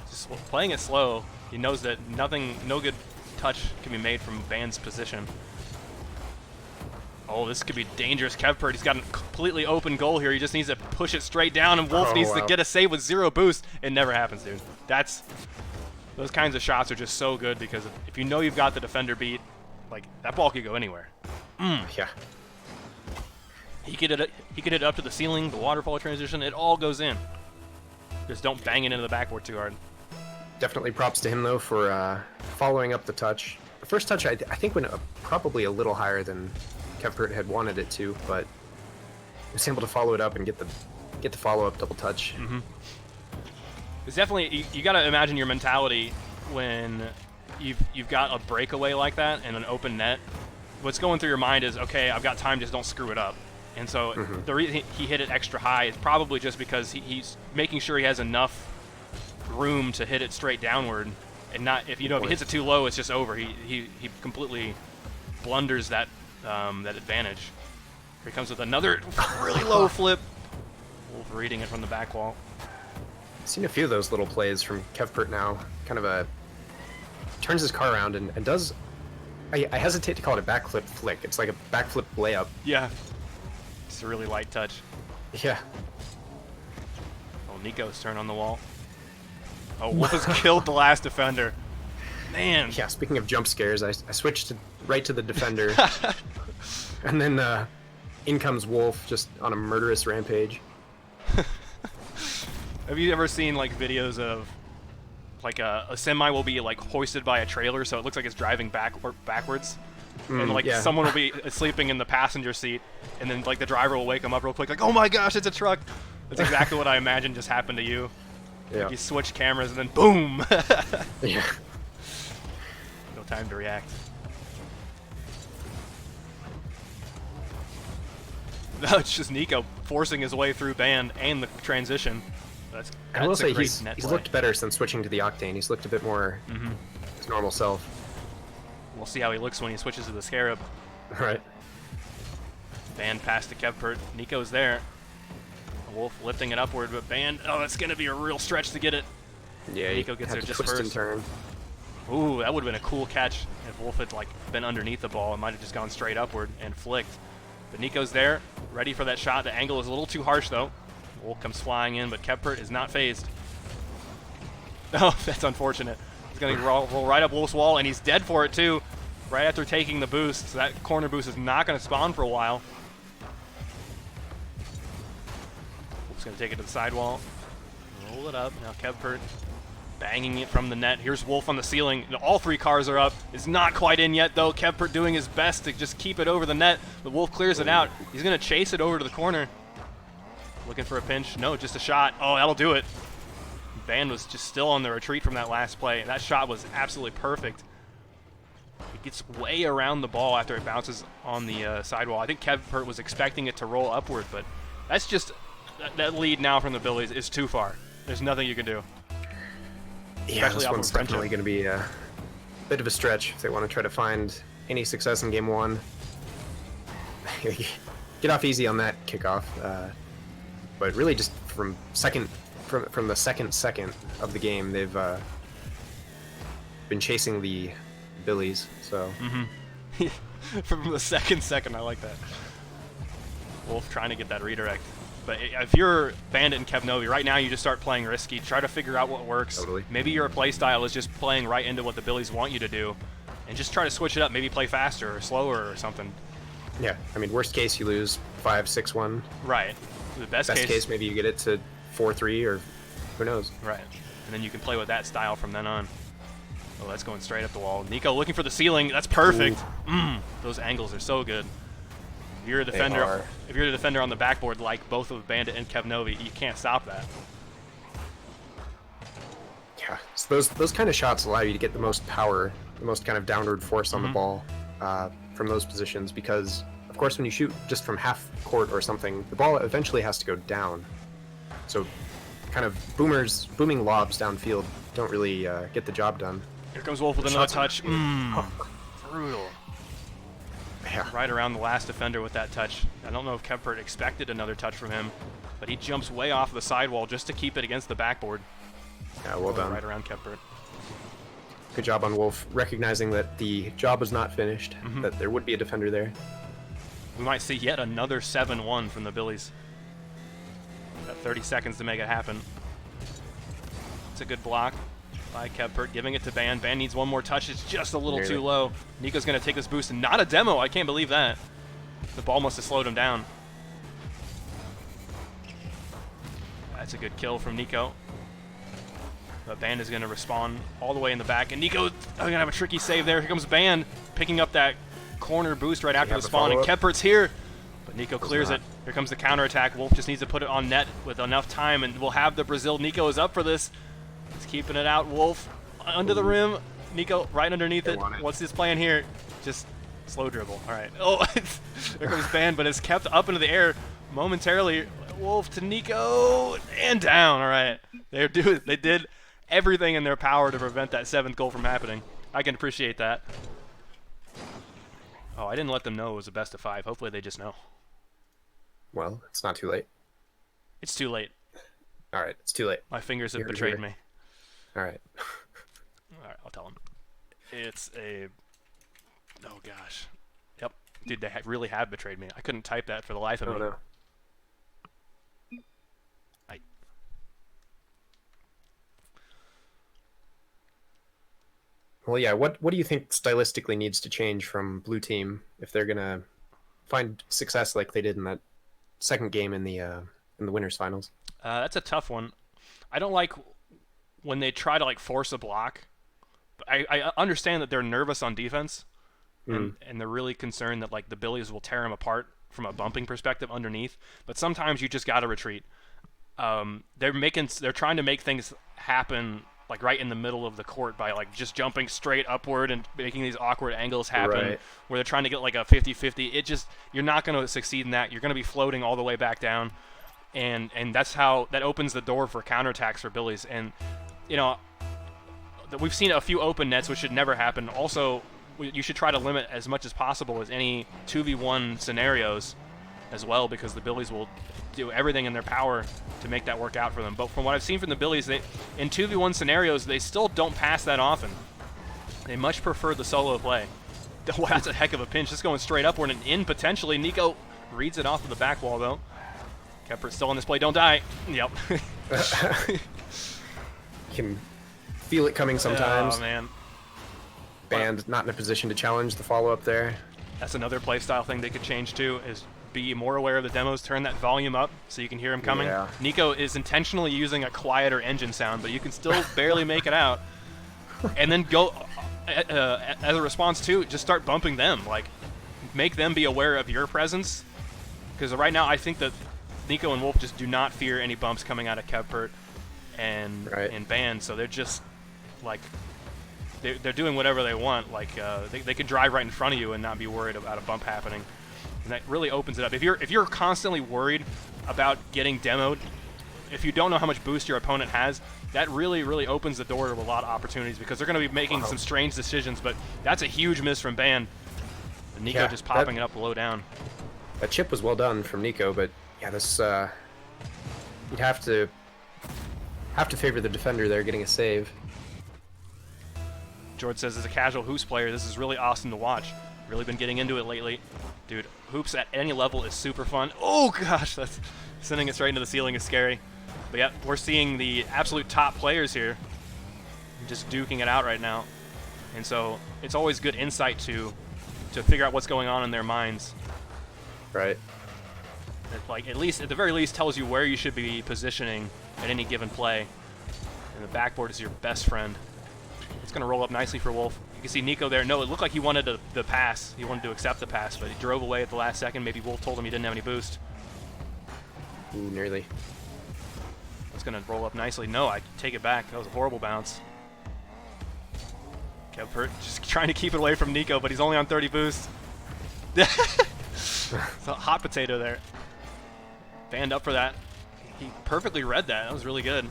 just playing it slow. He knows that no good touch can be made from Van's position. Oh, this could be dangerous. Kevpert, he's got a completely open goal here. He just needs to push it straight down, and Wolf needs to get a save with 0 boost. It never happens, dude. Those kinds of shots are just so good because if you know you've got the defender beat, like, that ball could go anywhere. Yeah. He could hit it up to the ceiling, the waterfall transition. It all goes in. Just don't bang it into the backboard too hard. Definitely props to him, though, for following up the touch. The first touch, I think, went probably a little higher than Kevpert had wanted it to, but he was able to follow it up and get the follow-up double touch. It's definitely, you got to imagine your mentality when you've got a breakaway like that and an open net. What's going through your mind is, okay, I've got time, just don't screw it up. And so the reason he hit it extra high is probably just because he's making sure he has enough room to hit it straight downward, and not if he hits it too low, it's just over. He completely blunders that that advantage. Here he comes with another really low flip. Wolf reading it from the back wall. seen a few of those little plays from Kevpert now. Kind of a turns his car around and does. I hesitate to call it a backflip flick. It's like a backflip layup. Yeah. Just a really light touch. Yeah. Oh, Nico's turn on the wall. Oh, Wolf has killed the last defender. Man. Yeah. Speaking of jump scares, I switched right to the defender, and then in comes Wolf just on a murderous rampage. Have you ever seen like videos of like a semi will be like hoisted by a trailer, so it looks like it's driving backwards, and like yeah. someone will be sleeping in the passenger seat, and then like the driver will wake them up real quick, like, oh my gosh, it's a truck. That's exactly what I imagine just happened to you. Yeah. Like you switch cameras and then boom. Yeah. No time to react. No, it's just Nico forcing his way through band and the transition. That's I will a say great he's net play. looked better since switching to the Octane. He's looked a bit more his normal self. We'll see how he looks when he switches to the Scarab. Right. Band past to Kevpert. Nico's there. Wolf lifting it upward, but Band, oh, that's going to be a real stretch to get it. Yeah. Nico he gets had there to just twist and first. turn. Ooh, that would have been a cool catch if Wolf had like been underneath the ball. It might have just gone straight upward and flicked. But Nico's there, ready for that shot. The angle is a little too harsh though. Wolf comes flying in, but Kevpert is not phased. Oh, that's unfortunate. He's going to roll right up Wolf's wall, and he's dead for it too, right after taking the boost. So that corner boost is not going to spawn for a while. Wolf's going to take it to the sidewall, roll it up. Now Kevpert banging it from the net. Here's Wolf on the ceiling. All three cars are up. It's not quite in yet, though. Kevpert doing his best to just keep it over the net. The Wolf clears it out. He's going to chase it over to the corner. Looking for a pinch. No, just a shot. Oh, that'll do it. Band was just still on the retreat from that last play. That shot was absolutely perfect. It gets way around the ball after it bounces on the sidewall. I think Kevpert was expecting it to roll upward, but that's just that lead now from the Billies is too far. There's nothing you can do. Yeah, Especially this off one's of Friendship. definitely going to be a bit of a stretch if they want to try to find any success in game one. Get off easy on that kickoff, but really just from the second of the game, they've been chasing the Billies. So From the second, I like that. Wolf trying to get that redirect. But if you're Bandit and Kevnovi, right now you just start playing risky. Try to figure out what works. Totally. Maybe your play style is just playing right into what the Billies want you to do. And just try to switch it up. Maybe play faster or slower or something. yeah, I mean, worst case you lose 5-6-1. Right. The best Case maybe you get it to 4-3 or who knows. Right. And then you can play with that style from then on. Oh, that's going straight up the wall. Nico looking for the ceiling. That's perfect. Those angles are so good. If you're a defender, are. if you're the defender on the backboard like both of Bandit and Kevnovi, you can't stop that. Yeah, so those kind of shots allow you to get the most power, the most kind of downward force on the ball from those positions, because of course when you shoot just from half court or something, the ball eventually has to go down. So kind of booming lobs downfield don't really get the job done. Here comes Wolf with another touch. Brutal. Yeah. Right around the last defender with that touch. I don't know if Kevpert expected another touch from him, but he jumps way off the sidewall just to keep it against the backboard. Yeah, well done. Right around Kevpert. Good job on Wolf, recognizing that the job was not finished, that there would be a defender there. We might see yet another 7-1 from the Billies. Got 30 seconds to make it happen. It's a good block by Kevpert, giving it to Band. Band needs one more touch. It's just a little too low. Nico's going to take this boost, and not a demo. I can't believe that. The ball must have slowed him down. That's a good kill from Nico. But Band is going to respawn all the way in the back, and Nico going to have a tricky save there. Here comes Band, picking up that corner boost right after the spawn, and Kevpert's here. But Nico clears it. Here comes the counterattack. Wolf just needs to put it on net with enough time, and we'll have the Brazil. Nico is up for this. He's keeping it out. Wolf under the rim. Nico right underneath it. What's his plan here? Just slow dribble. All right. Oh, there comes Band, but it's kept up into the air momentarily. Wolf to Nico and down. All right. They did everything in their power to prevent that 7th goal from happening. I can appreciate that. Oh, I didn't let them know it was a best of 5. Hopefully they just know. Well, it's not too late. It's too late. All right, it's too late. My fingers have Here, betrayed here. me. All right. All right, I'll tell him. It's a... Oh, gosh. Yep. Dude, they really have betrayed me. I couldn't type that for the life of Oh me. no. I... Well, yeah. What do you think stylistically needs to change from Blue Team if they're gonna find success like they did in that second game in the winners finals? That's a tough one. I don't like when they try to like force a block. I understand that they're nervous on defense, and they're really concerned that like the Billies will tear them apart from a bumping perspective underneath. But sometimes you just got to retreat. They're trying to make things happen like right in the middle of the court by like just jumping straight upward and making these awkward angles happen Right. where they're trying to get like a 50-50. It just, you're not going to succeed in that. You're going to be floating all the way back down. And that's how that opens the door for counterattacks for Billies. And, you know, we've seen a few open nets, which should never happen. Also, you should try to limit as much as possible as any 2v1 scenarios as well, because the Billies will do everything in their power to make that work out for them. But from what I've seen from the Billies, in 2v1 scenarios, they still don't pass that often. They much prefer the solo play. Wow, that's a heck of a pinch. Just going straight upward and in potentially. Nico reads it off of the back wall, though. Kepert still on this play. Don't die. Yep. You can feel it coming sometimes. Oh, man. Band not in a position to challenge the follow-up there. That's another playstyle thing they could change, too, is be more aware of the demos, turn that volume up so you can hear him coming. Yeah. Nico is intentionally using a quieter engine sound, but you can still barely make it out. And then go, as a response too, just start bumping them. Like, make them be aware of your presence. Because right now, I think that Nico and Wolf just do not fear any bumps coming out of Kepert and Band, so they're just, like, they're doing whatever they want. Like, they can drive right in front of you and not be worried about a bump happening. And that really opens it up. If you're constantly worried about getting demoed, if you don't know how much boost your opponent has, that really, really opens the door to a lot of opportunities, because they're going to be making some strange decisions. But that's a huge miss from Band. And Nico Yeah, just popping it up low down. That chip was well done from Nico, but yeah, this you'd have to favor the defender there getting a save. George says, as a casual Hoops player, this is really awesome to watch. Really been getting into it lately. Dude, Hoops at any level is super fun. Oh gosh, that's sending it straight into the ceiling is scary. But yeah, we're seeing the absolute top players here just duking it out right now. And so it's always good insight to figure out what's going on in their minds. Right. It, like, at least, at the very least, tells you where you should be positioning at any given play. And the backboard is your best friend. It's going to roll up nicely for Wolf. You can see Nico there. No, it looked like he wanted the pass. He wanted to accept the pass, but he drove away at the last second. Maybe Wolf told him he didn't have any boost. Ooh, nearly. It's going to roll up nicely. No, I take it back. That was a horrible bounce. Kepert just trying to keep it away from Nico, but he's only on 30 boost. It's a hot potato there. Band up for that. He perfectly read that. That was really good.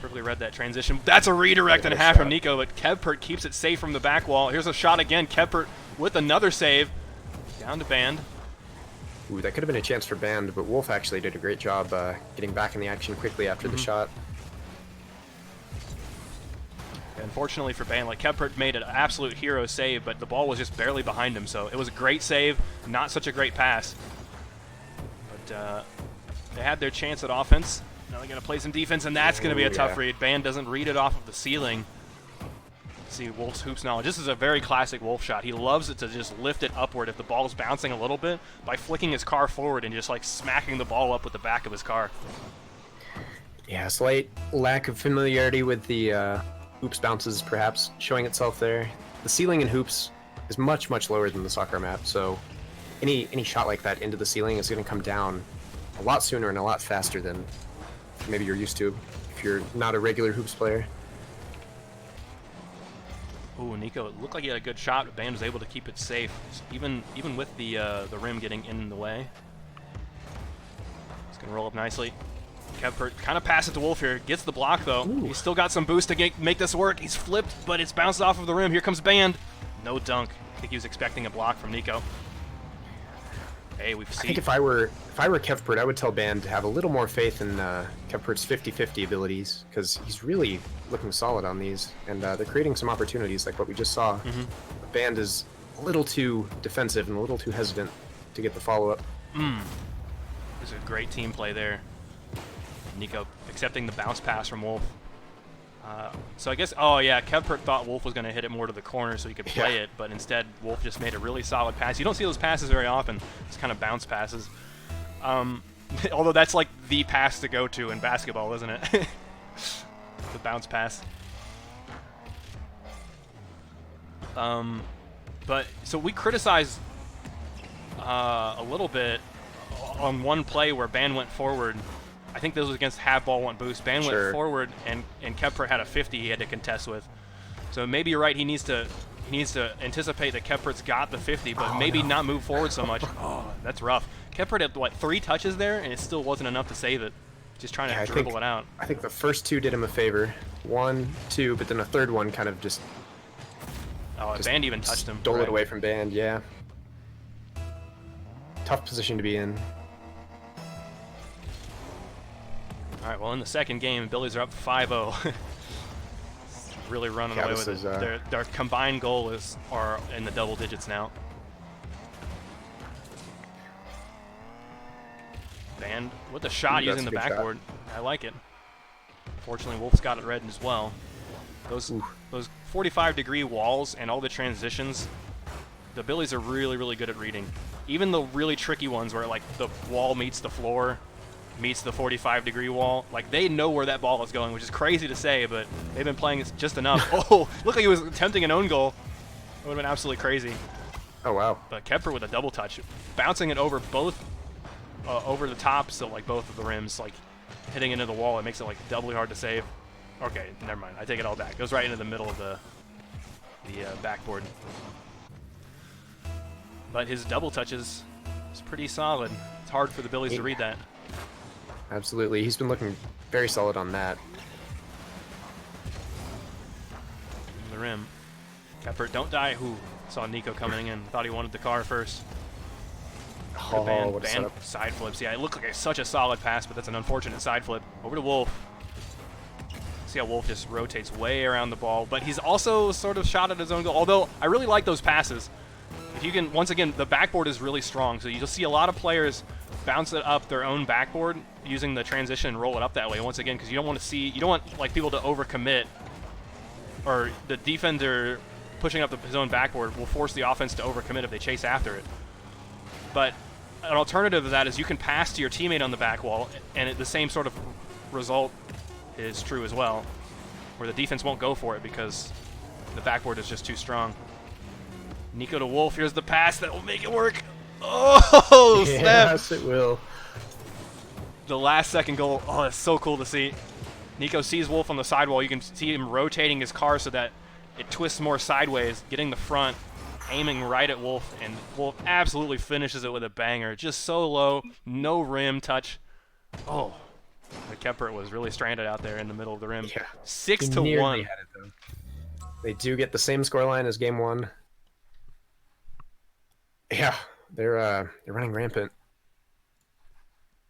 Perfectly read that transition. That's a redirect and a half from Nico, but Kepert keeps it safe from the back wall. Here's a shot again. Kepert with another save. Down to Band. Ooh, that could have been a chance for Band, but Wolf actually did a great job getting back in the action quickly after the shot. Unfortunately for Band, like, Kepert made an absolute hero save, but the ball was just barely behind him, so it was a great save, not such a great pass. But they had their chance at offense. Now they're going to play some defense, and that's going to be a tough read. Band doesn't read it off of the ceiling. See Wolf's Hoops knowledge. This is a very classic Wolf shot. He loves it to just lift it upward if the ball's bouncing a little bit by flicking his car forward and just like smacking the ball up with the back of his car. Yeah, slight lack of familiarity with the Hoops bounces perhaps showing itself there. The ceiling in Hoops is much, much lower than the soccer map, so any shot like that into the ceiling is going to come down a lot sooner and a lot faster than maybe you're used to if you're not a regular Hoops player. Ooh, Nico, it looked like he had a good shot, but Band was able to keep it safe, even with the rim getting in the way. It's going to roll up nicely. Kepert kind of pass it to Wolf here. Gets the block, though. Ooh. He's still got some boost to make this work. He's flipped, but it's bounced off of the rim. Here comes Band. No dunk. I think he was expecting a block from Nico. Hey, we've I seen. think if I were Kevpert, I would tell Band to have a little more faith in Kevpert's 50-50 abilities, because he's really looking solid on these, and they're creating some opportunities like what we just saw. Band is a little too defensive and a little too hesitant to get the follow-up. There's a great team play there. Nico accepting the bounce pass from Wolf. So I guess, oh yeah, Kevpert thought Wolf was going to hit it more to the corner so he could play Yeah. it, but instead Wolf just made a really solid pass. You don't see those passes very often. It's kind of bounce passes. Although that's like the pass to go to in basketball, isn't it? The bounce pass. But so we criticized a little bit on one play where Ban went forward. I think this was against Have Ball Want Boost. Ban went Sure. forward and Kepler had a 50 he had to contest with. So maybe you're right. He needs to anticipate that Kepler's got the 50, but maybe not move forward so much. Oh, that's rough. Kepler had what 3 touches there, and it still wasn't enough to save it. Just trying to Yeah, dribble it out. I think the first 2 did him a favor. 1, 2, but then a third one kind of just Oh, and Band even touched him. stole Right. it away from Band. Yeah. Tough position to be in. All right, well, in the second game, Billies are up 5-0. Really running Yeah, away this with is, it. Their combined goal are in the double digits now. Band with a shot Ooh, using that's the a good shot. backboard. I like it. Fortunately, Wolf's got it red as well. Those 45-degree walls and all the transitions, the Billies are really, really good at reading. Even the really tricky ones where like the wall meets the floor, meets the 45-degree wall, like they know where that ball is going, which is crazy to say, but they've been playing it just enough. Oh, look like he was attempting an own goal. It would have been absolutely crazy. Oh wow. But Kepler with a double touch, bouncing it over both, over the tops of like both of the rims, like hitting into the wall. It makes it like doubly hard to save. Okay, never mind. I take it all back. It goes right into the middle of the backboard. But his double touches is pretty solid. It's hard for the Billies to read that. Absolutely. He's been looking very solid on that. The rim. Kepler, don't die. Ooh, saw Nico coming in. Thought he wanted the car first. Oh, Band what a setup. side flips. Yeah, it looked like such a solid pass, but that's an unfortunate side flip. Over to Wolf. See how Wolf just rotates way around the ball, but he's also sort of shot at his own goal. Although I really like those passes. If you can, once again, the backboard is really strong, so you'll see a lot of players bounce it up their own backboard using the transition and roll it up that way. Once again, because you don't want like people to overcommit, or the defender pushing up his own backboard will force the offense to overcommit if they chase after it. But an alternative to that is you can pass to your teammate on the back wall, and the same sort of result is true as well, where the defense won't go for it because the backboard is just too strong. Nico to Wolf, here's the pass that will make it work. Oh, snap! Yes, it will. The last second goal, oh, that's so cool to see. Nico sees Wolf on the sidewall. You can see him rotating his car so that it twists more sideways, getting the front, aiming right at Wolf, and Wolf absolutely finishes it with a banger. Just so low, no rim touch. Oh, the Kepler was really stranded out there in the middle of the rim. Yeah. 6-1. Nearly had it, though. They do get the same scoreline as game 1. Yeah, they're running rampant.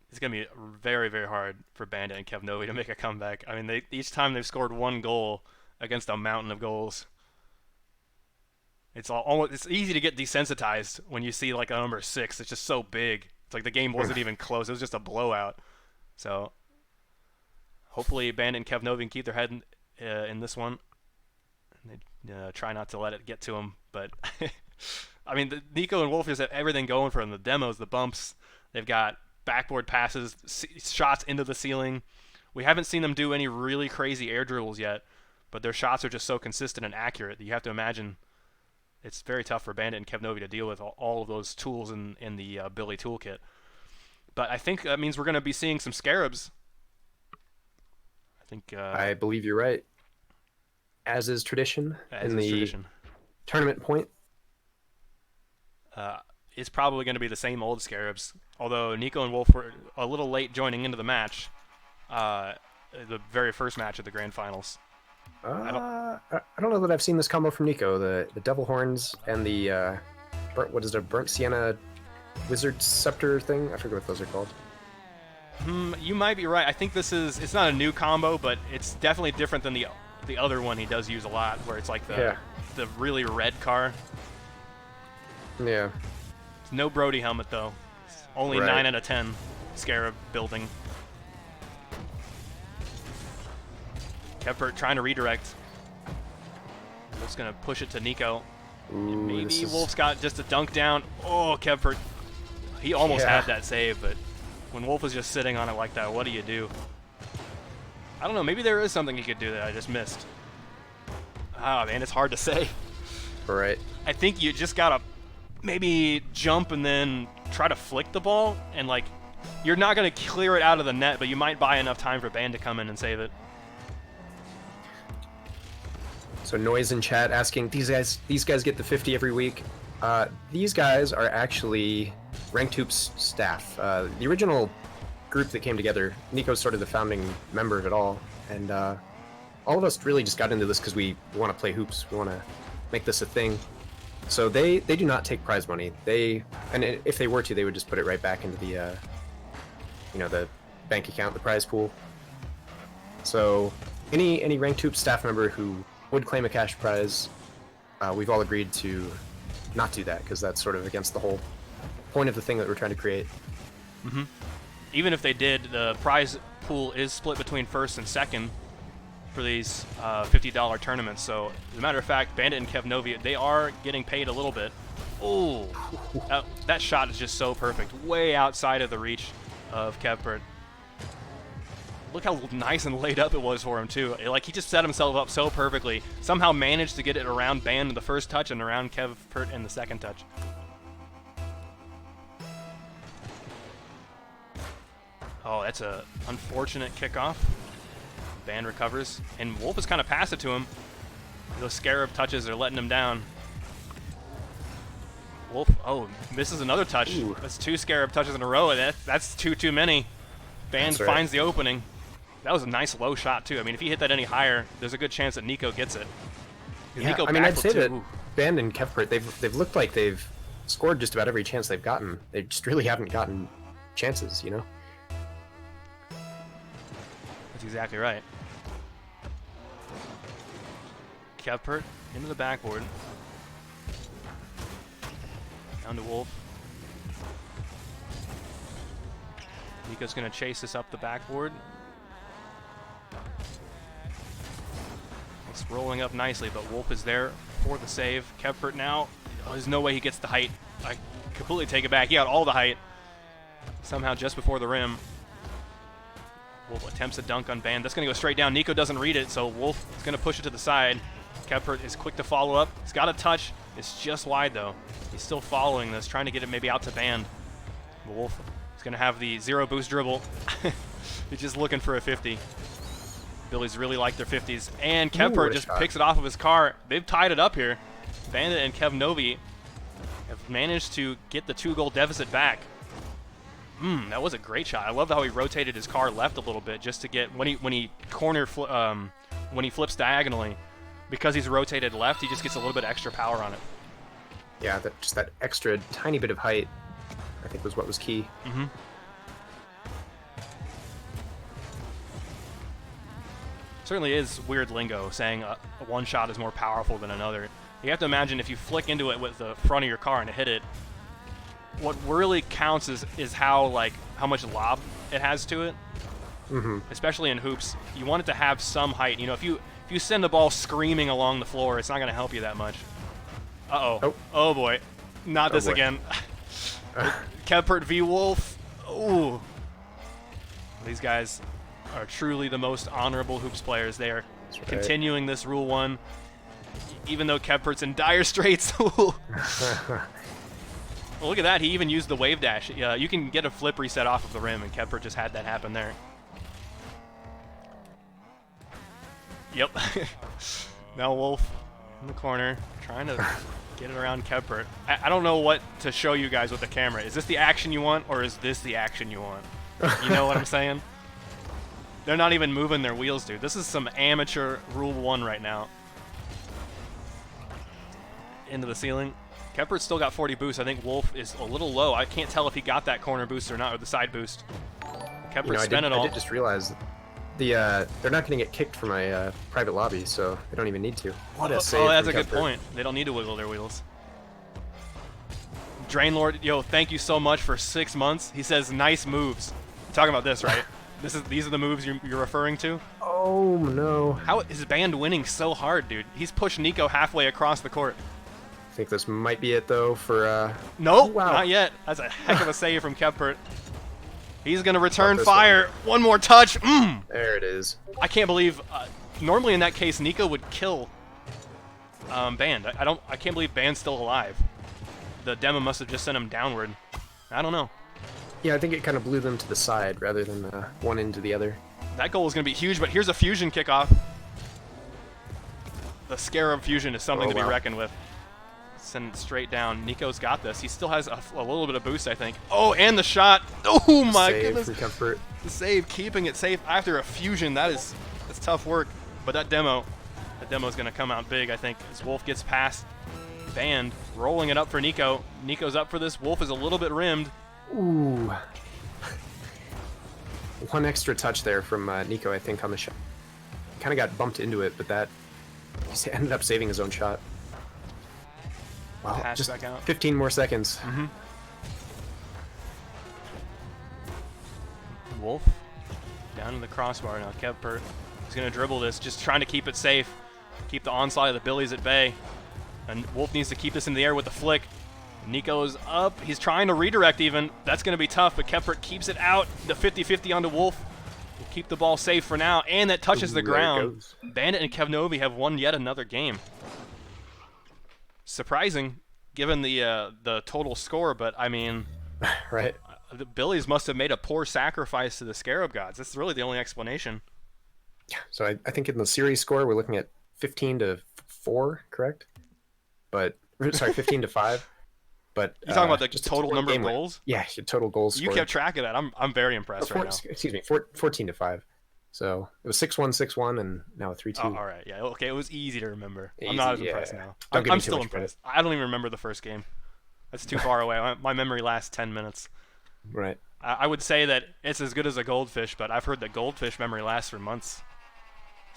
It's going to be very, very hard for Bandit and Kev Novi to make a comeback. I mean, each time they've scored 1 goal against a mountain of goals. It's easy to get desensitized when you see like a number 6. It's just so big. It's like the game wasn't even close. It was just a blowout. So hopefully Bandit and Kev Novi can keep their head in this one. And they try not to let it get to them. But I mean, Nico and Wolf just have everything going for them. The demos, the bumps. They've got backboard passes, shots into the ceiling. We haven't seen them do any really crazy air dribbles yet, but their shots are just so consistent and accurate that you have to imagine it's very tough for Bandit and Kev Novi to deal with all of those tools in the Billy toolkit. But I think that means we're going to be seeing some Scarabs. I think I believe you're right. As is tradition in the tournament point. It's probably going to be the same old Scarabs, although Nico and Wolf were a little late joining into the match, the very first match of the Grand Finals. I don't know that I've seen this combo from Nico. The Devil Horns and the burnt sienna wizard scepter thing. I forget what those are called. You might be right. I think it's not a new combo, but it's definitely different than the other one he does use a lot, where it's like the really red car. Yeah. No Brody helmet though. It's only 9 out of 10 Scarab building. Kevpert trying to redirect. Wolf's gonna push it to Nico. Ooh, Maybe Wolf's got just a dunk down. Oh, Kevpert. He almost had that save, but when Wolf is just sitting on it like that, what do you do? I don't know. Maybe there is something he could do that I just missed. Ah, man, it's hard to say. Right. I think you just gotta maybe jump and then try to flick the ball, and like you're not gonna clear it out of the net, but you might buy enough time for Band to come in and save it. So Noise in chat asking, these guys get the 50 every week. These guys are actually Ranked Hoops staff. The original group that came together, Nico's sort of the founding member of it all, and all of us really just got into this because we want to play hoops. We want to make this a thing. So they do not take prize money. And if they were to, they would just put it right back into the the bank account, the prize pool. So any Ranked Hoops staff member who would claim a cash prize, we've all agreed to not do that because that's sort of against the whole point of the thing that we're trying to create. Mm-hmm. Even if they did, the prize pool is split between first and second for these $50 tournaments. So, as a matter of fact, Bandit and Kevnovi, they are getting paid a little bit. Oh, that shot is just so perfect. Way outside of the reach of Kevpert. Look how nice and laid up it was for him, too. Like, he just set himself up so perfectly. Somehow managed to get it around Band in the first touch and around Kevpert in the second touch. Oh, that's a unfortunate kickoff. Band recovers, and Wolf is kind of passive to him. Those Scarab touches are letting him down. Wolf, misses another touch. Ooh. That's 2 Scarab touches in a row. That's too many. Band finds the opening. That was a nice low shot, too. I mean, if he hit that any higher, there's a good chance that Nico gets it. Yeah, I mean, I'd say that Band and Kevpert, they've looked like they've scored just about every chance they've gotten. They just really haven't gotten chances, you know? That's exactly right. Kevpert into the backboard. Down to Wolf. Nico's going to chase this up the backboard. It's rolling up nicely, but Wolf is there for the save. Kevpert now, there's no way he gets the height. I completely take it back. He got all the height. Somehow just before the rim. Wolf attempts a dunk on Band. That's going to go straight down. Nico doesn't read it, so Wolf is going to push it to the side. Kevpert is quick to follow up. He's got a touch. It's just wide, though. He's still following this, trying to get it maybe out to Band. Wolf is going to have the 0 boost dribble. He's just looking for a 50. Billies really like their 50s. And Kevpert just picks it off of his car. They've tied it up here. Bandit and Kevnovi have managed to get the 2-goal deficit back. That was a great shot. I love how he rotated his car left a little bit just to get when he flips diagonally, because he's rotated left, he just gets a little bit extra power on it. Yeah, just that extra tiny bit of height, I think, was what was key. Mm-hmm. Certainly is weird lingo saying one shot is more powerful than another. You have to imagine if you flick into it with the front of your car and hit it, what really counts is how much lob it has to it. Mm-hmm. Especially in hoops, you want it to have some height. You know, if you send the ball screaming along the floor, it's not going to help you that much. Oh boy, not this again. Kevpert v Wolf. Ooh, these guys are truly the most honorable hoops players. They are continuing this Rule 1, even though Kevpert's in dire straits. Well, look at that. He even used the wave dash. You can get a flip reset off of the rim, and Kevpert just had that happen there. Yep. Now Wolf in the corner, trying to get it around Kevpert. I don't know what to show you guys with the camera. Is this the action you want, or is this the action you want? You know what I'm saying? They're not even moving their wheels, dude. This is some amateur Rule 1 right now. Into the ceiling. Kempert's still got 40 boost. I think Wolf is a little low. I can't tell if he got that corner boost or not, or the side boost. Kempert's spent it all. I did just realize they're not going to get kicked for my private lobby, so they don't even need to. What a save Oh, that's a from good Kemper. point. They don't need to wiggle their wheels. Drainlord, yo, thank you so much for 6 months. He says, nice moves. You're talking about this, right? These are the moves you're referring to? Oh, no. How is Band winning so hard, dude? He's pushed Nico halfway across the court. I think this might be it, though, for... Nope, wow. not yet. That's a heck of a save from Kempert. He's going to return this fire. One more touch. There it is. I can't believe... normally in that case, Nico would kill Band. I can't believe Band's still alive. The demo must have just sent him downward. I don't know. Yeah, I think it kind of blew them to the side rather than one into the other. That goal is going to be huge, but here's a fusion kickoff. The Scarab fusion is something to be reckoned with. Send it straight down. Nico's got this. He still has a little bit of boost, I think. Oh, and the shot. Oh my Save goodness. from Kemper. The save, keeping it safe after a fusion. That's tough work. But that demo is going to come out big, I think, as Wolf gets past Band, rolling it up for Nico. Nico's up for this. Wolf is a little bit rimmed. Ooh. One extra touch there from Nico, I think, on the shot. Kind of got bumped into it, but he ended up saving his own shot. Wow, Pass just back out. 15 more seconds. Wolf down to the crossbar now. Kempert is going to dribble this, just trying to keep it safe. Keep the onslaught of the Billies at bay. And Wolf needs to keep this in the air with the flick. Nico's up. He's trying to redirect even. That's going to be tough, but Kempert keeps it out. The 50-50 onto Wolf. Will keep the ball safe for now, and that touches the Ooh, there it ground. goes. Bandit and Kevnovi have won yet another game. Surprising, given the total score, but I mean, Right. the Billies must have made a poor sacrifice to the Scarab Gods. That's really the only explanation. So I think in the series score, we're looking at 15-4, correct? But, sorry, 15-5. But You talking about the just a total number of game win. goals? Yeah, total goals You scored. kept track of that. I'm very impressed right now. Excuse me, 14-5. So it was 6-1, 6-1, and now a 3-2. Oh, all right, yeah, okay. It was easy to remember. I'm Easy, not as yeah. impressed now. Don't give me I'm too still much impressed. I don't even remember the first game. That's too far away. My memory lasts 10 minutes. Right. I would say that it's as good as a goldfish, but I've heard that goldfish memory lasts for months.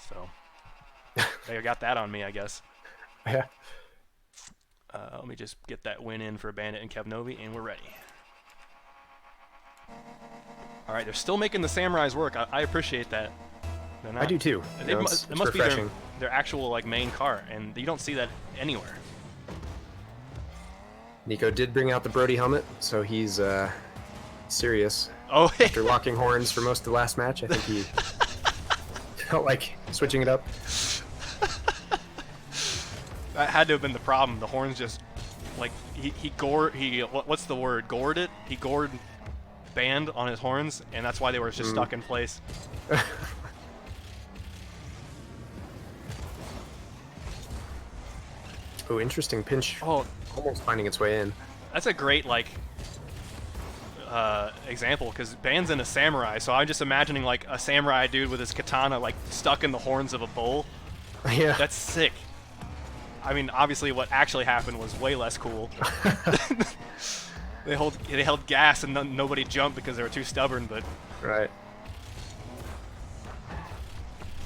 So they got that on me, I guess. Yeah. Let me just get that win in for Bandit and Kevnovi, and we're ready. All right, they're still making the Samurais work. I appreciate that. They're not, I do too. It You know, must it's be their refreshing. actual like main car, and you don't see that anywhere. Nico did bring out the Brody helmet, so he's serious. Oh, After locking horns for most of the last match, I think he felt like switching it up. that had to have been the problem. The horns just like what's the word? Gored it. He gored Band on his horns, and that's why they were just stuck in place. Oh, interesting pinch. Oh, Almost finding its way in. that's a great like example, because Band's in a samurai, so I'm just imagining like a samurai dude with his katana like stuck in the horns of a bull. Yeah. That's sick. I mean, obviously, what actually happened was way less cool. They held gas and nobody jumped because they were too stubborn. But Right.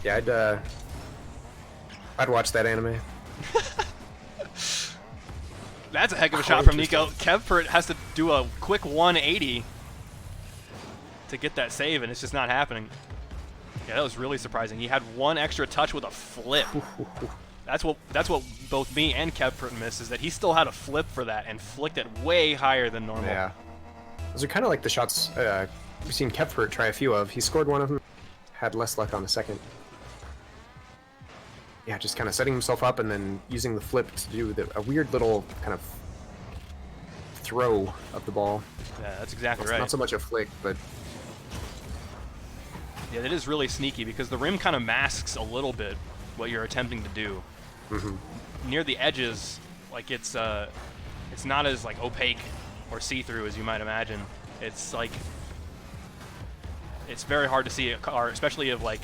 Yeah, I'd watch that anime. that's a heck of a Oh, shot from Nico. interesting. Kevpert has to do a quick 180 to get that save, and it's just not happening. Yeah, that was really surprising. He had one extra touch with a flip. That's what both me and Kevpert missed, is that he still had a flip for that and flicked it way higher than normal. Yeah. Those are kind of like the shots we've seen Kepfert try a few of. He scored one of them, had less luck on the second. Yeah, just kind of setting himself up and then using the flip to do a weird little kind of throw of the ball. Yeah, that's exactly It's right. not so much a flick, but Yeah, it is really sneaky because the rim kind of masks a little bit what you're attempting to do. Near the edges, like it's not as like opaque or see-through as you might imagine. It's like it's very hard to see a car, especially of like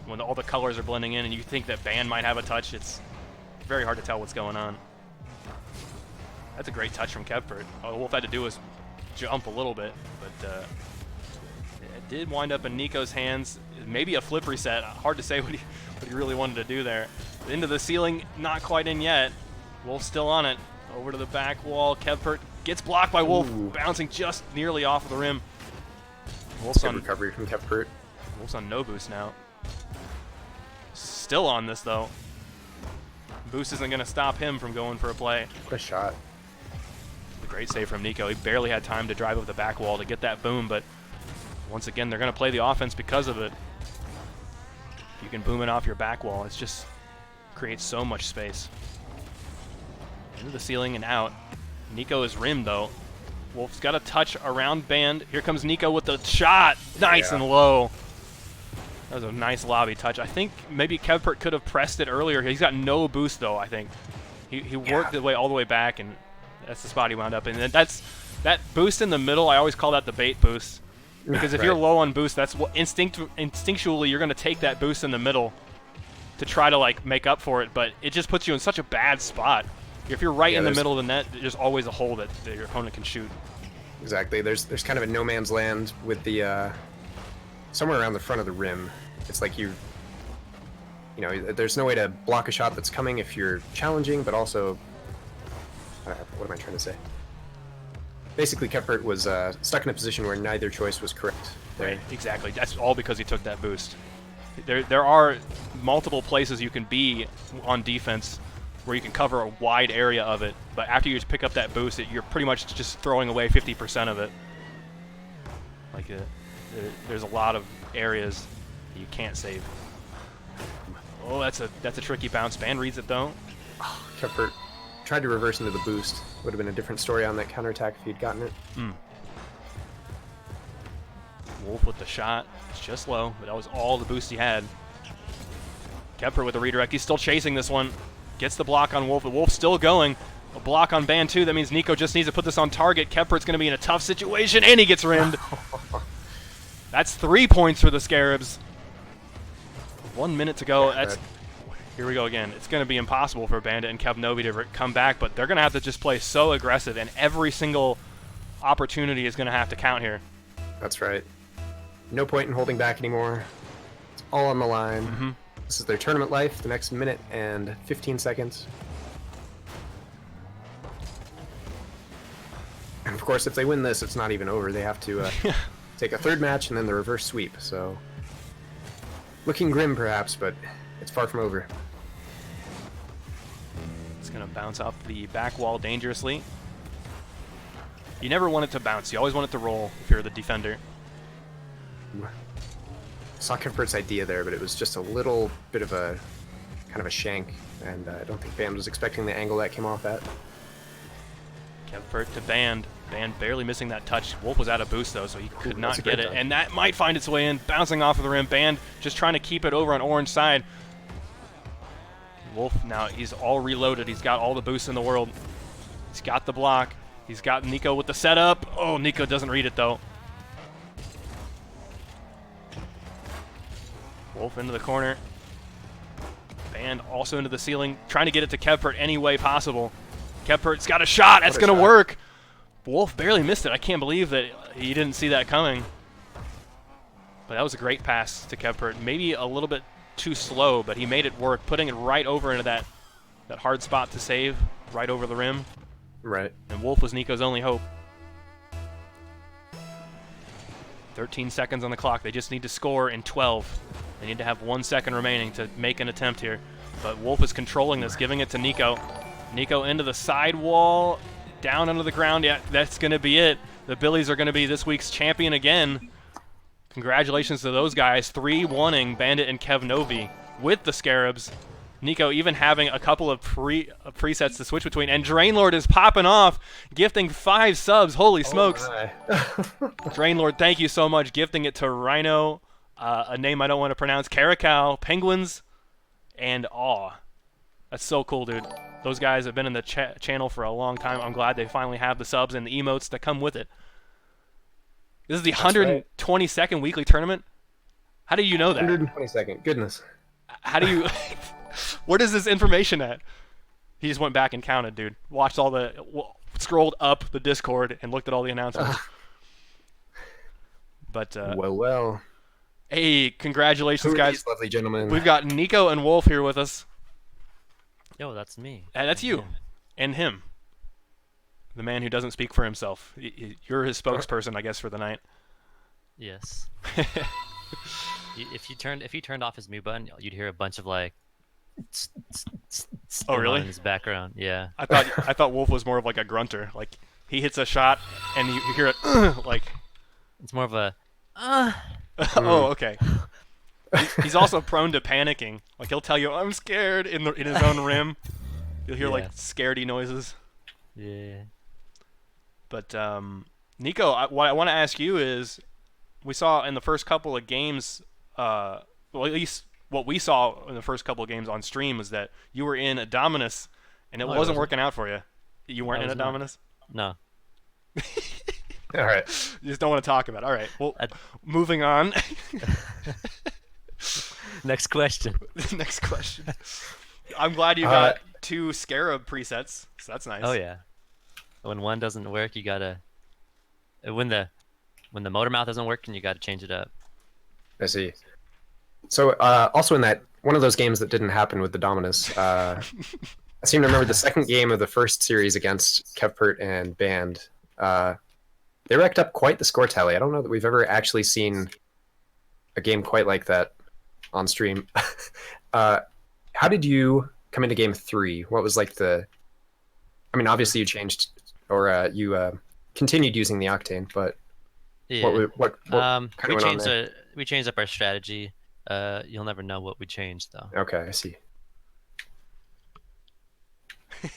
when all the colors are blending in and you think that Band might have a touch. It's very hard to tell what's going on. That's a great touch from Kevpert. All Wolf had to do was jump a little bit, but it did wind up in Nico's hands. Maybe a flip reset. Hard to say what he really wanted to do there. Into the ceiling, not quite in yet. Wolf still on it. Over to the back wall. Kevpert gets blocked by Wolf, bouncing just nearly off of the rim. Wolf's Good on, recovery from Kevpert. Wolf's on no boost now. Still on this, though. Boost isn't going to stop him from going for a play. What a shot. A great save from Nico. He barely had time to drive up the back wall to get that boom, but once again, they're going to play the offense because of it. You can boom it off your back wall. It's just creates so much space. Into the ceiling and out. Nico is rimmed, though. Wolf's got a touch around Band. Here comes Nico with the shot. Nice and low. That was a nice lobby touch. I think maybe Kevpert could have pressed it earlier. He's got no boost, though, I think. He worked the way all the way back, and that's the spot he wound up in. And that's that boost in the middle. I always call that the bait boost. Because if you're low on boost, that's what instinctually you're going to take that boost in the middle to try to like make up for it, but it just puts you in such a bad spot. If you're right in the middle of the net, there's always a hole that your opponent can shoot. Exactly. There's kind of a no man's land with the somewhere around the front of the rim. It's like you know, there's no way to block a shot that's coming if you're challenging, but also what am I trying to say? Basically, Kevpert was stuck in a position where neither choice was correct. Right, exactly. That's all because he took that boost. There are multiple places you can be on defense where you can cover a wide area of it, but after you pick up that boost, you're pretty much just throwing away 50% of it. Like, there's a lot of areas that you can't save. Oh, that's a tricky bounce. Band reads it, though. Kevpert tried to reverse into the boost. Would have been a different story on that counterattack if he'd gotten it. Wolf with the shot. It's just low, but that was all the boost he had. Kevpert with the redirect. He's still chasing this one. Gets the block on Wolf, but Wolf's still going. A block on Band, too. That means Nico just needs to put this on target. Kevpert's going to be in a tough situation, and he gets rimmed. That's 3 points for the Scarabs. 1 minute to go. Here we go again. It's going to be impossible for Bandit and Kevnovi to come back, but they're going to have to just play so aggressive, and every single opportunity is going to have to count here. That's right. No point in holding back anymore. It's all on the line. This is their tournament life, the next minute and 15 seconds. And of course, if they win this, it's not even over. They have to take a third match and then the reverse sweep. So, looking grim perhaps, but it's far from over. It's going to bounce off the back wall dangerously. You never want it to bounce. You always want it to roll if you're the defender. Saw Kevpert's idea there, but it was just a little bit of a kind of a shank, and I don't think Band was expecting the angle that came off at. Kevpert to Band. Band barely missing that touch. Wolf was out of boost, though, so he could not get it. touch. And that might find its way in, bouncing off of the rim. Band just trying to keep it over on orange side. Wolf now, he's all reloaded. He's got all the boosts in the world. He's got the block. He's got Nico with the setup. Oh, Nico doesn't read it, though. Wolf into the corner. Band also into the ceiling, trying to get it to Kevpert any way possible. Kevpert's got a shot. That's going to work. Wolf barely missed it. I can't believe that he didn't see that coming. But that was a great pass to Kevpert. Maybe a little bit too slow, but he made it work, putting it right over into that hard spot to save, right over the rim. Right. And Wolf was Nico's only hope. 13 seconds on the clock. They just need to score in 12. They need to have 1 second remaining to make an attempt here. But Wolf is controlling this, giving it to Nico. Nico into the side wall, down under the ground. Yeah, that's going to be it. The Billies are going to be this week's champion again. Congratulations to those guys. 3-1ing Bandit and Kevnovi with the Scarabs. Nico even having a couple of presets to switch between. And Drainlord is popping off, gifting 5 subs. Holy smokes. Drainlord, thank you so much. Gifting it to Rhino, a name I don't want to pronounce, Caracal, Penguins, and Awe. That's so cool, dude. Those guys have been in the channel for a long time. I'm glad they finally have the subs and the emotes that come with it. This is the 122nd weekly tournament? How do you know that? 122nd. Goodness. How do you... Where does this information at? He just went back and counted, dude. Watched all the... scrolled up the Discord and looked at all the announcements. But well. hey, congratulations, Who are guys! these lovely gentlemen? We've got Nico and Wolf here with us. Yo, that's me. That's you, and him, the man who doesn't speak for himself. You're his spokesperson, I guess, for the night. Yes. If you turned off his mute button, you'd hear a bunch of like. Oh, really? In his background, yeah. I thought Wolf was more of like a grunter. Like he hits a shot and you hear it like. It's more of a. Oh, okay. He's also prone to panicking. Like he'll tell you, "I'm scared" in his own rim. You'll hear like scaredy noises. Yeah. But Nico, what I want to ask you is, we saw in the first couple of games, well, at least what we saw in the first couple of games on stream was that you were in a Dominus, and it wasn't working out for you. You weren't in a Dominus? No. All right. You just don't want to talk about it. All right. Well, moving on. Next question. Next question. I'm glad you got 2 Scarab presets, so that's nice. Oh yeah. When one doesn't work, you gotta. When the motor mouth doesn't work, and you gotta change it up. I see. So also in that one of those games that didn't happen with the Dominus, I seem to remember the second game of the first series against Kevpert and Band. They racked up quite the score tally. I don't know that we've ever actually seen a game quite like that on stream. How did you come into game 3? What was like the? I mean, obviously you changed or you continued using the Octane, but Yeah. what kind of went on there? We changed up our strategy. You'll never know what we changed though. Okay, I see.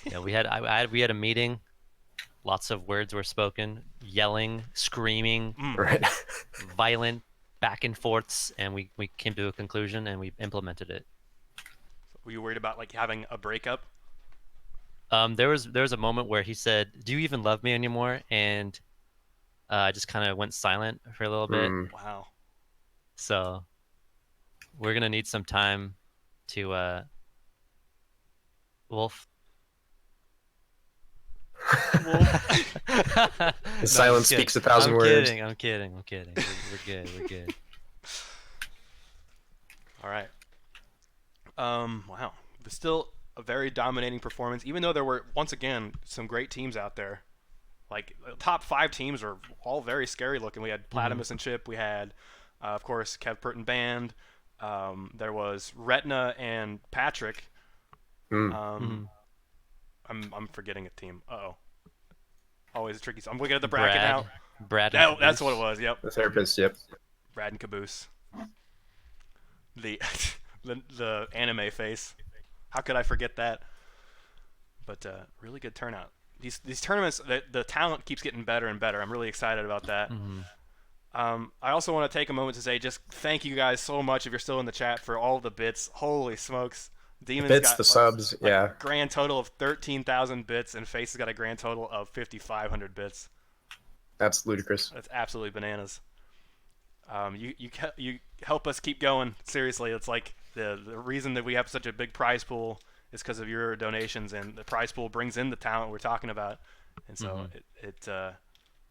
Yeah, we had a meeting. Lots of words were spoken, yelling, screaming, Right. violent back and forths, and we came to a conclusion and we implemented it. Were you worried about like having a breakup? There was a moment where he said, "Do you even love me anymore?" And I just kind of went silent for a little bit. Wow. So we're gonna need some time to Wolf. The No, silence I'm kidding. speaks 1,000 words. I'm kidding. We're good. We're good. All right. Wow. But still a very dominating performance, even though there were once again some great teams out there. Like the top 5 teams were all very scary looking. We had Platimus and Chip. We had, of course, Kevpert and Band. There was Retina and Patrick. I'm forgetting a team. Uh-oh. Always a tricky. I'm looking at the bracket now. Brad. Oh, that's what it was. Yep. The therapist, yep. Brad and Caboose. The the anime face. How could I forget that? But really good turnout. These tournaments, the talent keeps getting better and better. I'm really excited about that. I also want to take a moment to say just thank you guys so much if you're still in the chat for all the bits. Holy smokes. Demon's Bits, got the subs, yeah. Grand total of 13,000 bits, and Face has got a grand total of 5,500 bits. That's ludicrous. That's absolutely bananas. You help us keep going. Seriously, it's like the reason that we have such a big prize pool is because of your donations, and the prize pool brings in the talent we're talking about, and so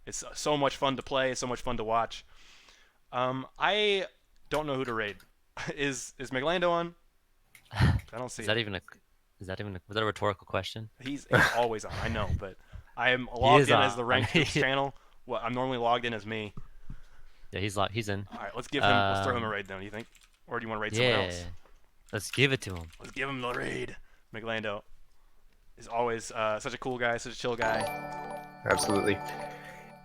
it's so much fun to play, so much fun to watch. I don't know who to raid. Is Meglando on? I don't see. Was that a rhetorical question? He's always on. I know, but I am logged in as the ranked Hoops channel. Well, I'm normally logged in as me. Yeah, he's in. All right, let's throw him a raid, though. Do you think, or do you want to raid someone else? Let's give it to him. Let's give him the raid. Meglando is always such a cool guy, such a chill guy. Absolutely.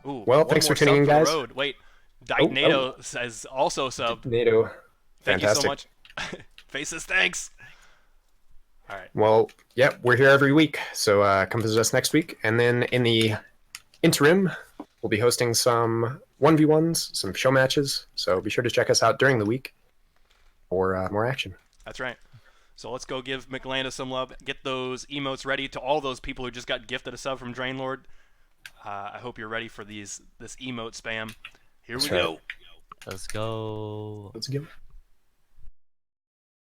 Ooh, Well, one thanks more for tuning in, sub for the guys. road. Wait, Dyke NATO says also sub. NATO. Thank Fantastic. you so much. Faces, thanks. All right. Well, yeah, we're here every week, so come visit us next week. And then in the interim, we'll be hosting some 1v1s, some show matches, so be sure to check us out during the week for more action. That's right. So let's go give Meglando some love. Get those emotes ready to all those people who just got gifted a sub from Drainlord. I hope you're ready for this emote spam. Here we go. Let's go. Let's go.